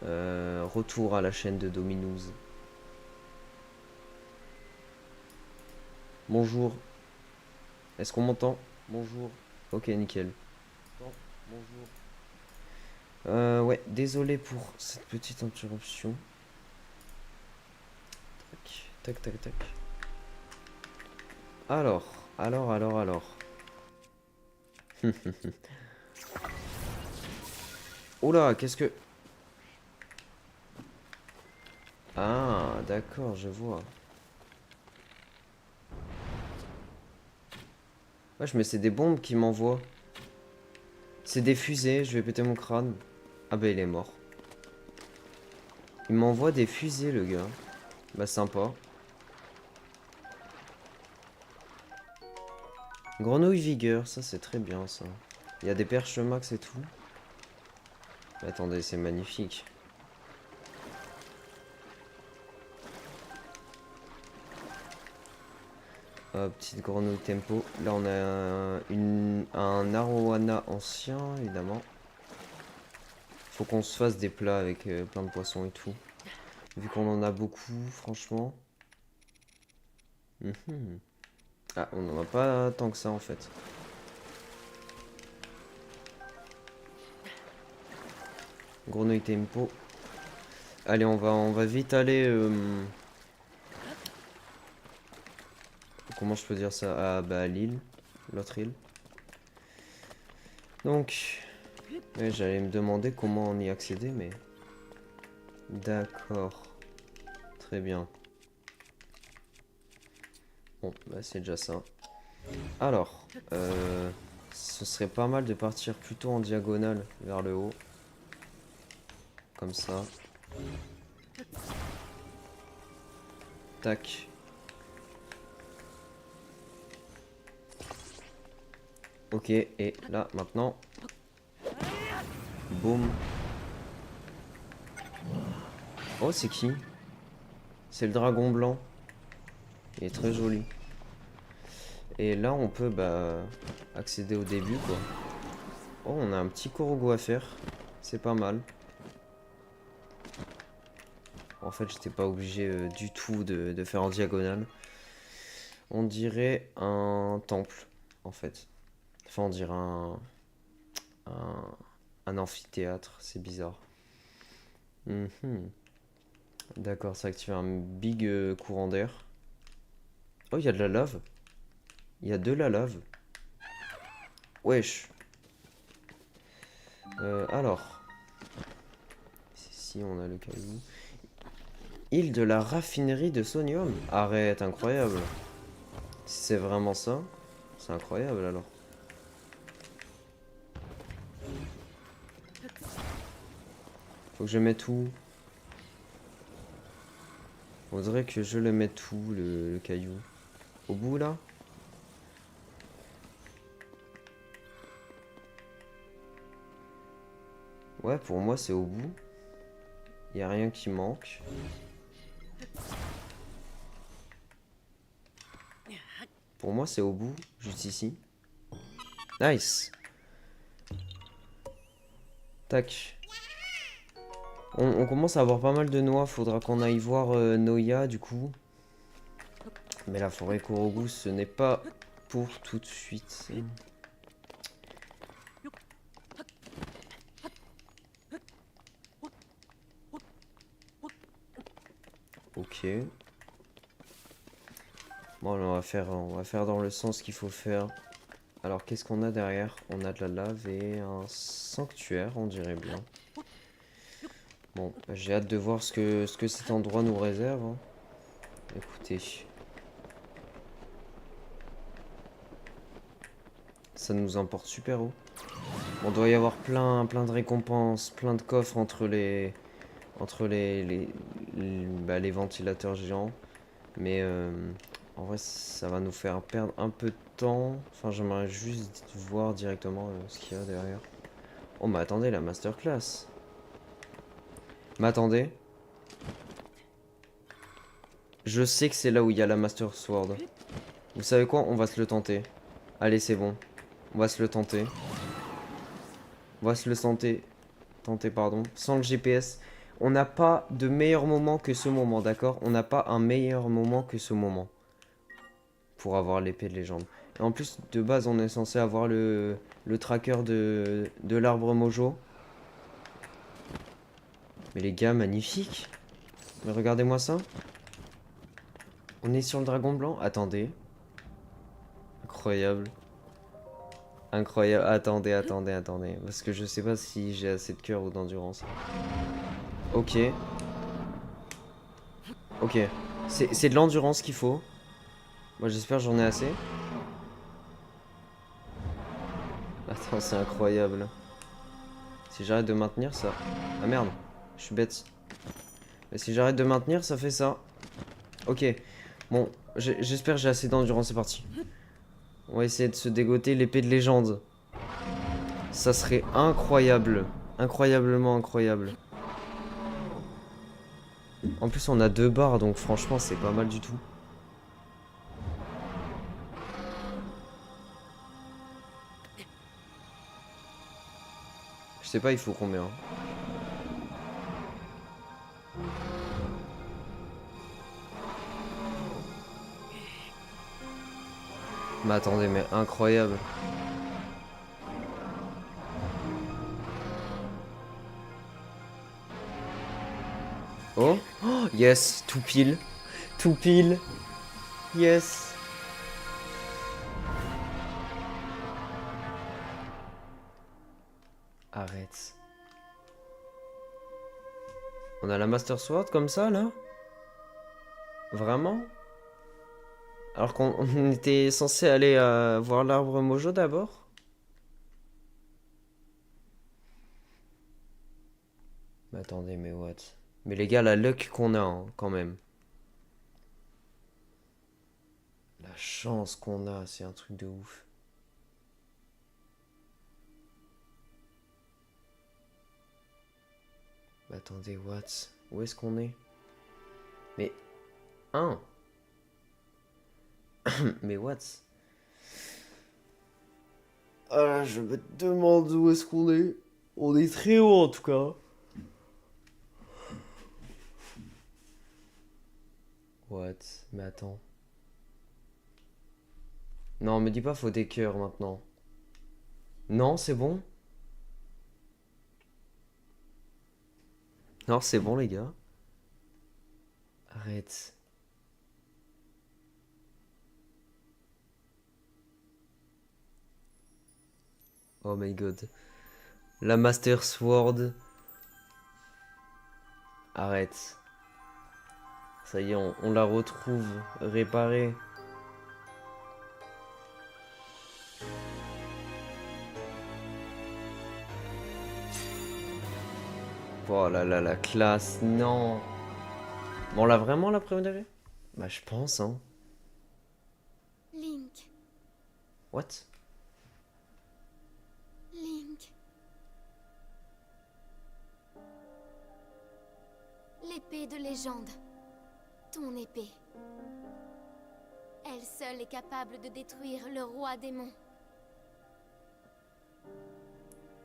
Retour à la chaîne de Dominous. Bonjour. Est-ce qu'on m'entend? Bonjour. Ok, nickel. Bonjour. Ouais, désolé pour cette petite interruption. Tac, tac, tac, tac. Alors, alors. Oula, qu'est-ce que... Ah, d'accord, je vois. Wesh, mais c'est des bombes qui m'envoient. C'est des fusées, je vais péter mon crâne. Ah bah il est mort. Il m'envoie des fusées, le gars. Bah sympa. Grenouille vigueur, ça c'est très bien ça. Il y a des perches max et tout. Attendez, c'est magnifique. Petite grenouille tempo. Là on a un arowana ancien, évidemment. Faut qu'on se fasse des plats avec plein de poissons et tout. Vu qu'on en a beaucoup, franchement. Mhm. Ah, on en a pas tant que ça en fait. Grenouille tempo. Allez, on va vite aller. Comment je peux dire ça? Ah bah à l'île. L'autre île. Donc, ouais, j'allais me demander comment on y accéder, mais... D'accord. Très bien. Bon, bah c'est déjà ça. Alors, ce serait pas mal de partir plutôt en diagonale vers le haut. Comme ça. Tac. Ok, et là, maintenant... Boum. Oh, c'est qui? C'est le dragon blanc. Il est très joli. Et là, on peut bah, accéder au début, quoi. Oh, on a un petit Korogu à faire. C'est pas mal. En fait, j'étais pas obligé du tout de faire en diagonale. On dirait un temple, en fait. Enfin, on dirait un, un amphithéâtre. C'est bizarre. Mhm. D'accord, ça active un big courant d'air. Oh, il y a de la lave. Il y a de la lave. Wesh. Alors. Ici, on a le caillou. Île de la raffinerie de sonium. Arrête, incroyable. Si c'est vraiment ça, c'est incroyable alors. Faut que je mette où? Faudrait que je le mette où, le caillou? Au bout là? Ouais, pour moi c'est au bout. Y a rien qui manque. Pour moi c'est au bout, juste ici. Nice. Tac. On commence à avoir pas mal de noix. Faudra qu'on aille voir Noya du coup. Mais la forêt Korogu, ce n'est pas pour tout de suite. Ok. Bon, alors on va faire dans le sens qu'il faut faire. Alors, qu'est-ce qu'on a derrière? On a de la lave et un sanctuaire, on dirait bien. Bon, bah, j'ai hâte de voir ce que cet endroit nous réserve, hein. Écoutez. Ça nous emporte super haut. On doit y avoir plein de récompenses, plein de coffres entre bah, les ventilateurs géants. Mais en vrai, ça va nous faire perdre un peu de temps. Enfin, j'aimerais juste voir directement ce qu'il y a derrière. Oh, mais attendez, la masterclass. Mais attendez. Je sais que c'est là où il y a la Master Sword. Vous savez quoi? On va se le tenter. Allez, c'est bon. On va se le tenter. On va se le tenter, pardon. Sans le GPS. On n'a pas de meilleur moment que ce moment, d'accord? On n'a pas un meilleur moment que ce moment. Pour avoir l'épée de légende. Et en plus, de base, on est censé avoir le tracker de l'arbre Mojo. Mais les gars, magnifique. Mais regardez-moi ça. On est sur le dragon blanc. Attendez. Incroyable. Incroyable. Attendez, attendez, attendez. Parce que je sais pas si j'ai assez de cœur ou d'endurance. Ok. Ok. C'est de l'endurance qu'il faut. Moi j'espère que j'en ai assez. Attends, c'est incroyable. Si j'arrête de maintenir ça... Ah merde, je suis bête. Mais si j'arrête de maintenir, ça fait ça. Ok. Bon, j'espère que j'ai assez d'endurance, c'est parti. On va essayer de se dégoter l'épée de légende. Ça serait incroyable. Incroyablement incroyable. En plus, on a 2 barres, donc franchement, c'est pas mal du tout. Je sais pas, il faut combien. Mais attendez, mais incroyable. Oh, oh yes, tout pile. Tout pile. Yes. Arrête. On a la Master Sword comme ça, là? Vraiment? Alors qu'on était censé aller voir l'arbre Mojo d'abord? Mais attendez, mais what? Mais les gars, la luck qu'on a, hein, quand même. La chance qu'on a, c'est un truc de ouf. Mais attendez, what? Où est-ce qu'on est? Mais... Hein? Mais what? Ah, je me demande où est-ce qu'on est. On est très haut en tout cas. What? Mais attends. Non, me dis pas faut des cœurs maintenant. Non, c'est bon? Non, c'est bon les gars. Arrête. Oh my god. La Master Sword. Arrête. Ça y est, on la retrouve réparée. Oh là là, la classe, non. Bon, on l'a vraiment la première? Bah, je pense, hein. Link, What? Link. L'épée de légende. Ton épée. Elle seule est capable de détruire le roi démon.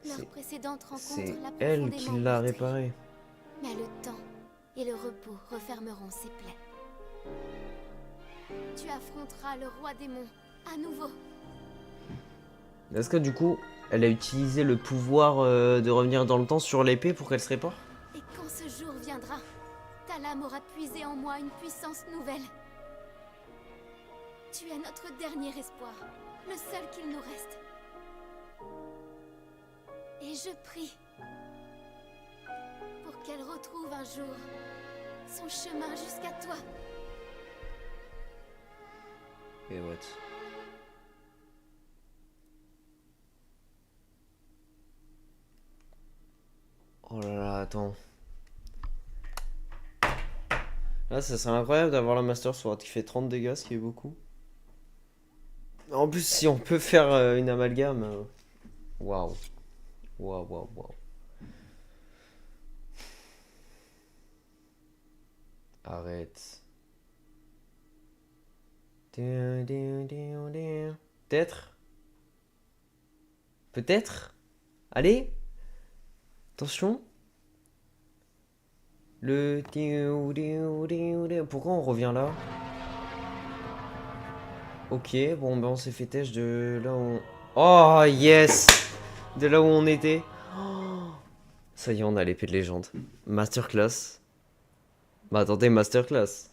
Leur précédente C'est rencontre l'a elle qui profondément l'a meurtrie. réparée. Mais le temps et le repos refermeront ses plaies. Tu affronteras le roi démon à nouveau. Est-ce que du coup, elle a utilisé le pouvoir de revenir dans le temps sur l'épée pour qu'elle se répare? Et quand ce jour viendra, ta lame aura puisé en moi une puissance nouvelle. Tu es notre dernier espoir, le seul qu'il nous reste. Et je prie pour qu'elle retrouve un jour son chemin jusqu'à toi. Et what? Oh là là, attends. Là, ça serait incroyable d'avoir la Master Sword qui fait 30 dégâts, ce qui est beaucoup. En plus, si on peut faire une amalgame. Waouh. Waouh, waouh, waouh. Arrête. Peut-être. Peut-être. Allez. Attention. Le... Pourquoi on revient là? Ok, bon ben on s'est fait têche de là où on... Oh yes! De là où on était. Oh, ça y est, on a l'épée de légende. Masterclass. Bah attendez, masterclass.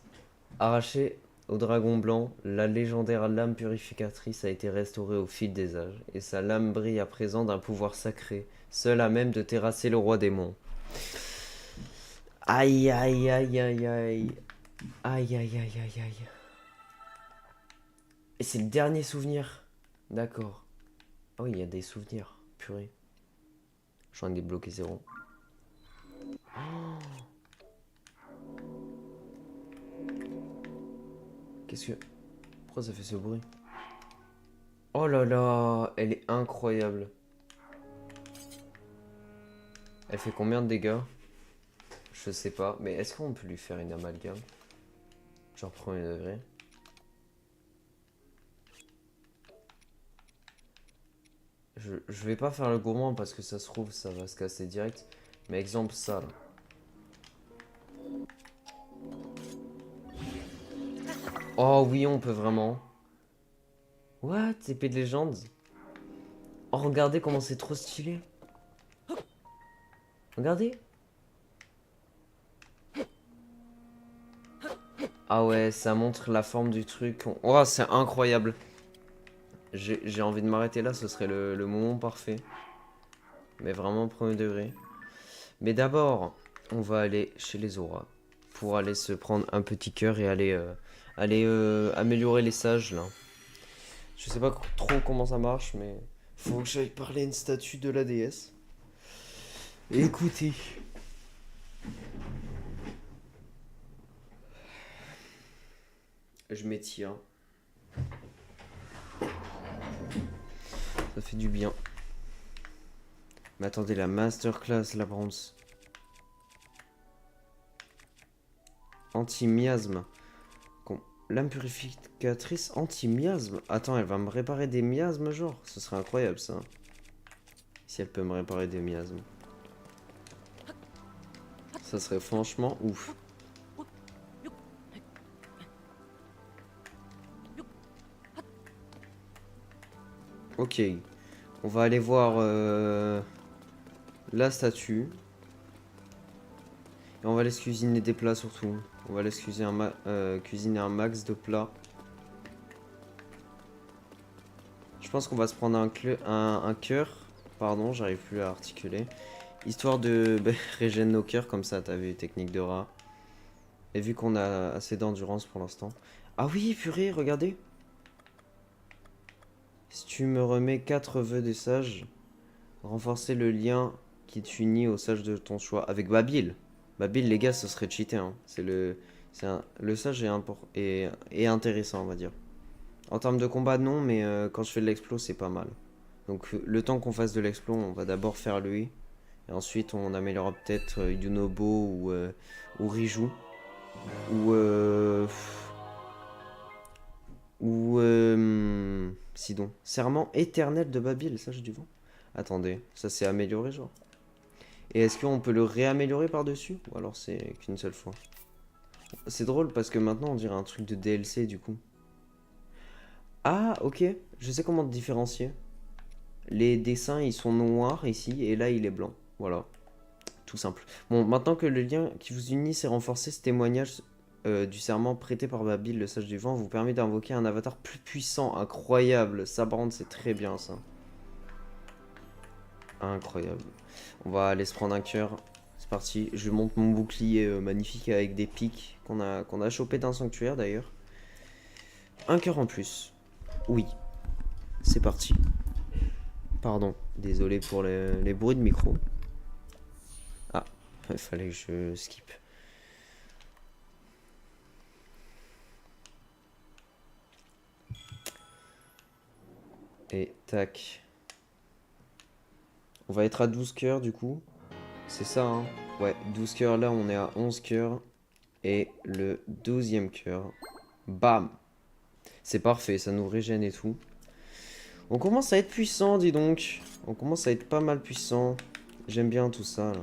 Arracher au dragon blanc, la légendaire lame purificatrice a été restaurée au fil des âges, et sa lame brille à présent d'un pouvoir sacré, seul à même de terrasser le roi démon. Aïe aïe aïe aïe aïe. Aïe aïe aïe aïe aïe. Et c'est le dernier souvenir. D'accord. Ah oui, il y a des souvenirs. Purée. J'en ai débloqué 0. Qu'est-ce que... Pourquoi ça fait ce bruit? Oh là là, elle est incroyable. Elle fait combien de dégâts? Je sais pas, mais est-ce qu'on peut lui faire une amalgame? Genre premier degré. Je vais pas faire le gourmand parce que ça se trouve, ça va se casser direct. Mais exemple ça là. Oh oui, on peut vraiment. What? Épée de légende? Oh, regardez comment c'est trop stylé. Regardez. Ah ouais, ça montre la forme du truc. Oh, c'est incroyable. J'ai envie de m'arrêter là, ce serait le moment parfait. Mais vraiment premier degré. Mais d'abord, on va aller chez les auras. Pour aller se prendre un petit cœur et aller améliorer les sages là. Je sais pas trop comment ça marche, mais faut que j'aille parler à une statue de la déesse. Écoutez. Je m'étire. Ça fait du bien. Mais attendez, la masterclass, la bronze. Anti-miasme. Lame purificatrice anti-miasme. Attends, elle va me réparer des miasmes, genre. Ce serait incroyable, ça. Si elle peut me réparer des miasmes. Ça serait franchement ouf. Ok. On va aller voir la statue. Et on va aller se cuisiner des plats surtout. On va aller se cuisiner un max de plats. Je pense qu'on va se prendre un cœur. Pardon, j'arrive plus à articuler. Histoire de régénérer nos cœurs, comme ça, t'as vu, technique de rat. Et vu qu'on a assez d'endurance pour l'instant. Ah oui, purée, regardez. Si tu me remets 4 vœux des sages, renforcer le lien qui t'unit aux sages de ton choix. Avec Babil. Babil, les gars, ce serait cheaté. Hein. Le sage est intéressant, on va dire. En termes de combat, non, mais quand je fais de l'explo, c'est pas mal. Donc, le temps qu'on fasse de l'explo, on va d'abord faire lui. Et ensuite, on améliorera peut-être Yunobo ou Riju. Sidon. Serment éternel de Babil, sage du vent. Attendez, ça s'est amélioré, genre. Et est-ce qu'on peut le réaméliorer par-dessus? Ou alors c'est qu'une seule fois? C'est drôle parce que maintenant on dirait un truc de DLC du coup. Ah, ok. Je sais comment te différencier. Les dessins ils sont noirs ici et là il est blanc. Voilà. Tout simple. Bon, maintenant que le lien qui vous unit s'est renforcé, ce témoignage du serment prêté par Babil, le sage du vent, vous permet d'invoquer un avatar plus puissant. Incroyable. Ça, par contre, c'est très bien ça. Incroyable. On va aller se prendre un cœur. C'est parti. Je monte mon bouclier magnifique avec des pics qu'on a chopé d'un sanctuaire d'ailleurs. Un cœur en plus. Oui. C'est parti. Pardon. Désolé pour les bruits de micro. Ah. Il fallait que je skip. Et tac. On va être à 12 cœurs du coup. C'est ça, hein. Ouais, 12 cœurs là, on est à 11 cœurs. Et le 12e cœur. Bam! C'est parfait, ça nous régène et tout. On commence à être puissant, dis donc. On commence à être pas mal puissant. J'aime bien tout ça, là.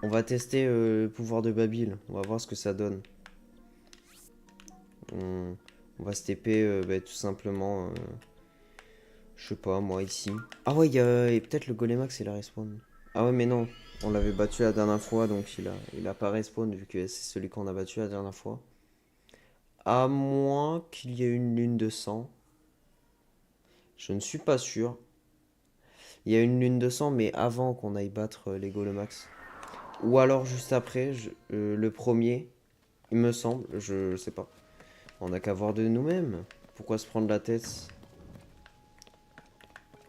On va tester le pouvoir de Babil. On va voir ce que ça donne. On va se TP tout simplement... je sais pas, moi, ici. Ah ouais, et peut-être le Golemax, il a respawn. Ah ouais, mais non. On l'avait battu la dernière fois, donc il a pas respawn, vu que c'est celui qu'on a battu la dernière fois. À moins qu'il y ait une lune de sang. Je ne suis pas sûr. Il y a une lune de sang, mais avant qu'on aille battre les Golemax. Ou alors juste après, le premier, il me semble, je sais pas. On n'a qu'à voir de nous-mêmes. Pourquoi se prendre la tête?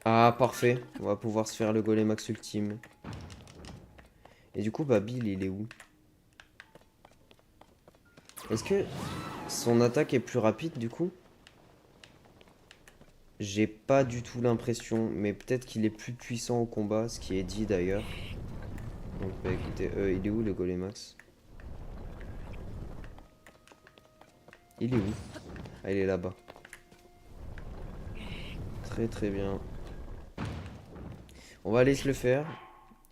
Ah, parfait. On va pouvoir se faire le Golemax ultime. Et du coup, bah, Bill, il est où? Est-ce que son attaque est plus rapide, du coup? J'ai pas du tout l'impression, mais peut-être qu'il est plus puissant au combat, ce qui est dit d'ailleurs. Donc, bah écoutez, il est où le Golemax? Il est où? Ah, il est là-bas. Très très bien. On va aller se le faire.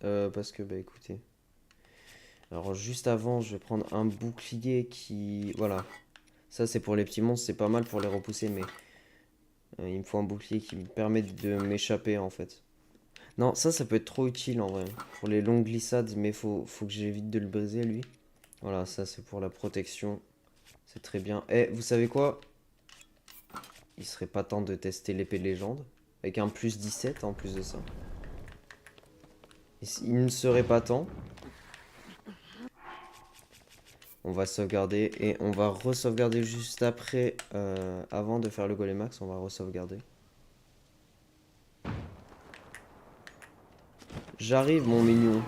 Parce que, bah écoutez. Alors, juste avant, je vais prendre un bouclier qui... Voilà. Ça, c'est pour les petits monstres, c'est pas mal pour les repousser, mais... il me faut un bouclier qui me permet de m'échapper, en fait. Non, ça peut être trop utile, en vrai. Pour les longues glissades, mais faut que j'évite de le briser, lui. Voilà, ça, c'est pour la protection. C'est très bien. Eh, vous savez quoi? Il serait pas temps de tester l'épée de légende. Avec un plus 17 en plus de ça. Il ne serait pas temps. On va sauvegarder et on va re-sauvegarder juste après. Avant de faire le Golemax, on va re-sauvegarder. J'arrive, mon mignon.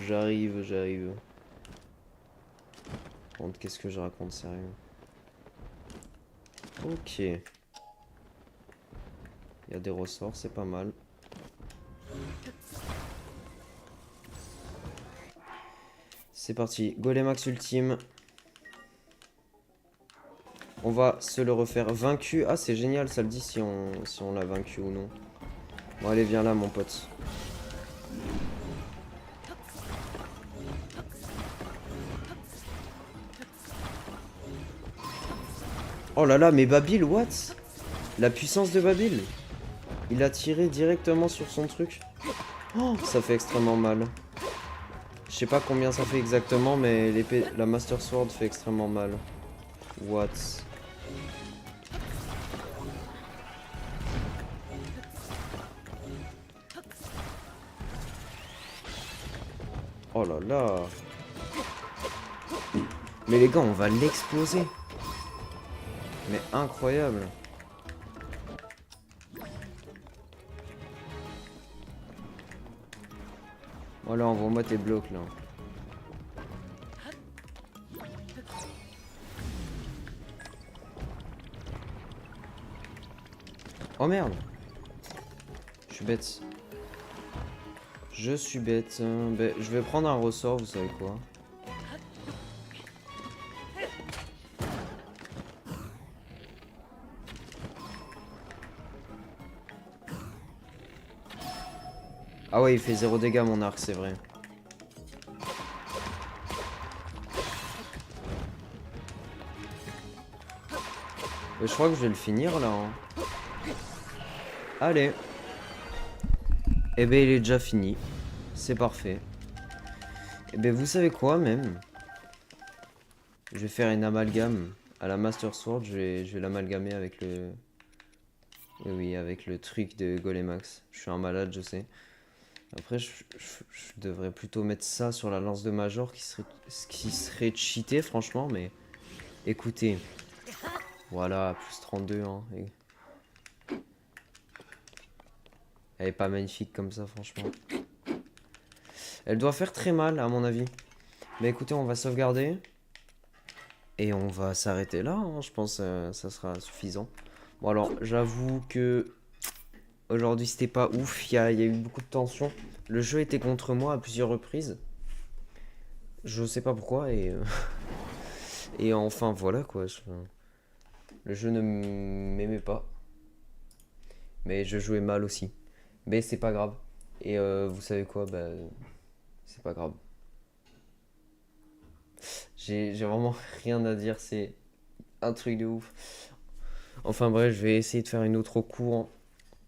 J'arrive. Qu'est-ce que je raconte, sérieux? Ok. Il y a des ressorts, c'est pas mal. C'est parti, Golemax ultime. On va se le refaire. Vaincu. Ah, c'est génial, ça le dit si on l'a vaincu ou non. Bon, allez, viens là, mon pote. Oh là là, mais Babil, what? La puissance de Babil. Il a tiré directement sur son truc. Oh, ça fait extrêmement mal. Je sais pas combien ça fait exactement, mais l'épée, la Master Sword fait extrêmement mal. What? Oh là là. Mais les gars, on va l'exploser. Mais incroyable. Voilà, envoie-moi tes blocs là. Oh merde. Je suis bête. Je suis bête. Ben, je vais prendre un ressort, vous savez quoi. Ah ouais, il fait 0 dégâts mon arc, c'est vrai. Je crois que je vais le finir là. Hein. Allez. Eh ben il est déjà fini. C'est parfait. Eh ben vous savez quoi même? Je vais faire une amalgame à la Master Sword. Je vais l'amalgamer avec le... Oui, avec le truc de Golemax. Je suis un malade, je sais. Après, je devrais plutôt mettre ça sur la lance de Major qui serait cheaté, franchement. Mais écoutez. Voilà, plus 32. Hein. Elle est pas magnifique comme ça, franchement. Elle doit faire très mal, à mon avis. Mais écoutez, on va sauvegarder. Et on va s'arrêter là, hein. Je pense que ça sera suffisant. Bon alors, j'avoue que aujourd'hui c'était pas ouf, il y a eu beaucoup de tension. Le jeu était contre moi à plusieurs reprises. Je sais pas pourquoi et enfin voilà quoi. Le jeu ne m'aimait pas. Mais je jouais mal aussi. Mais c'est pas grave. Et vous savez quoi, bah c'est pas grave. J'ai vraiment rien à dire, c'est un truc de ouf. Enfin bref, je vais essayer de faire une autre cour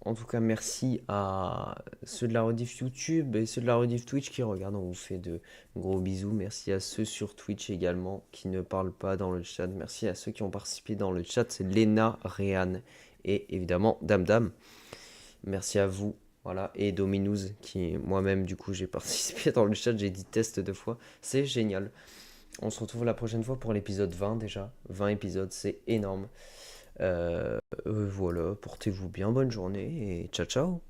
En tout cas, merci à ceux de la rediff YouTube et ceux de la rediff Twitch qui regardent. On vous fait de gros bisous. Merci à ceux sur Twitch également qui ne parlent pas dans le chat. Merci à ceux qui ont participé dans le chat. C'est Lena, Réan et évidemment Dame Dame. Merci à vous. Voilà. Et Dominous qui, moi-même, du coup, j'ai participé dans le chat. J'ai dit test 2 fois. C'est génial. On se retrouve la prochaine fois pour l'épisode 20 déjà. 20 épisodes, c'est énorme. Voilà, portez-vous bien, bonne journée et ciao ciao.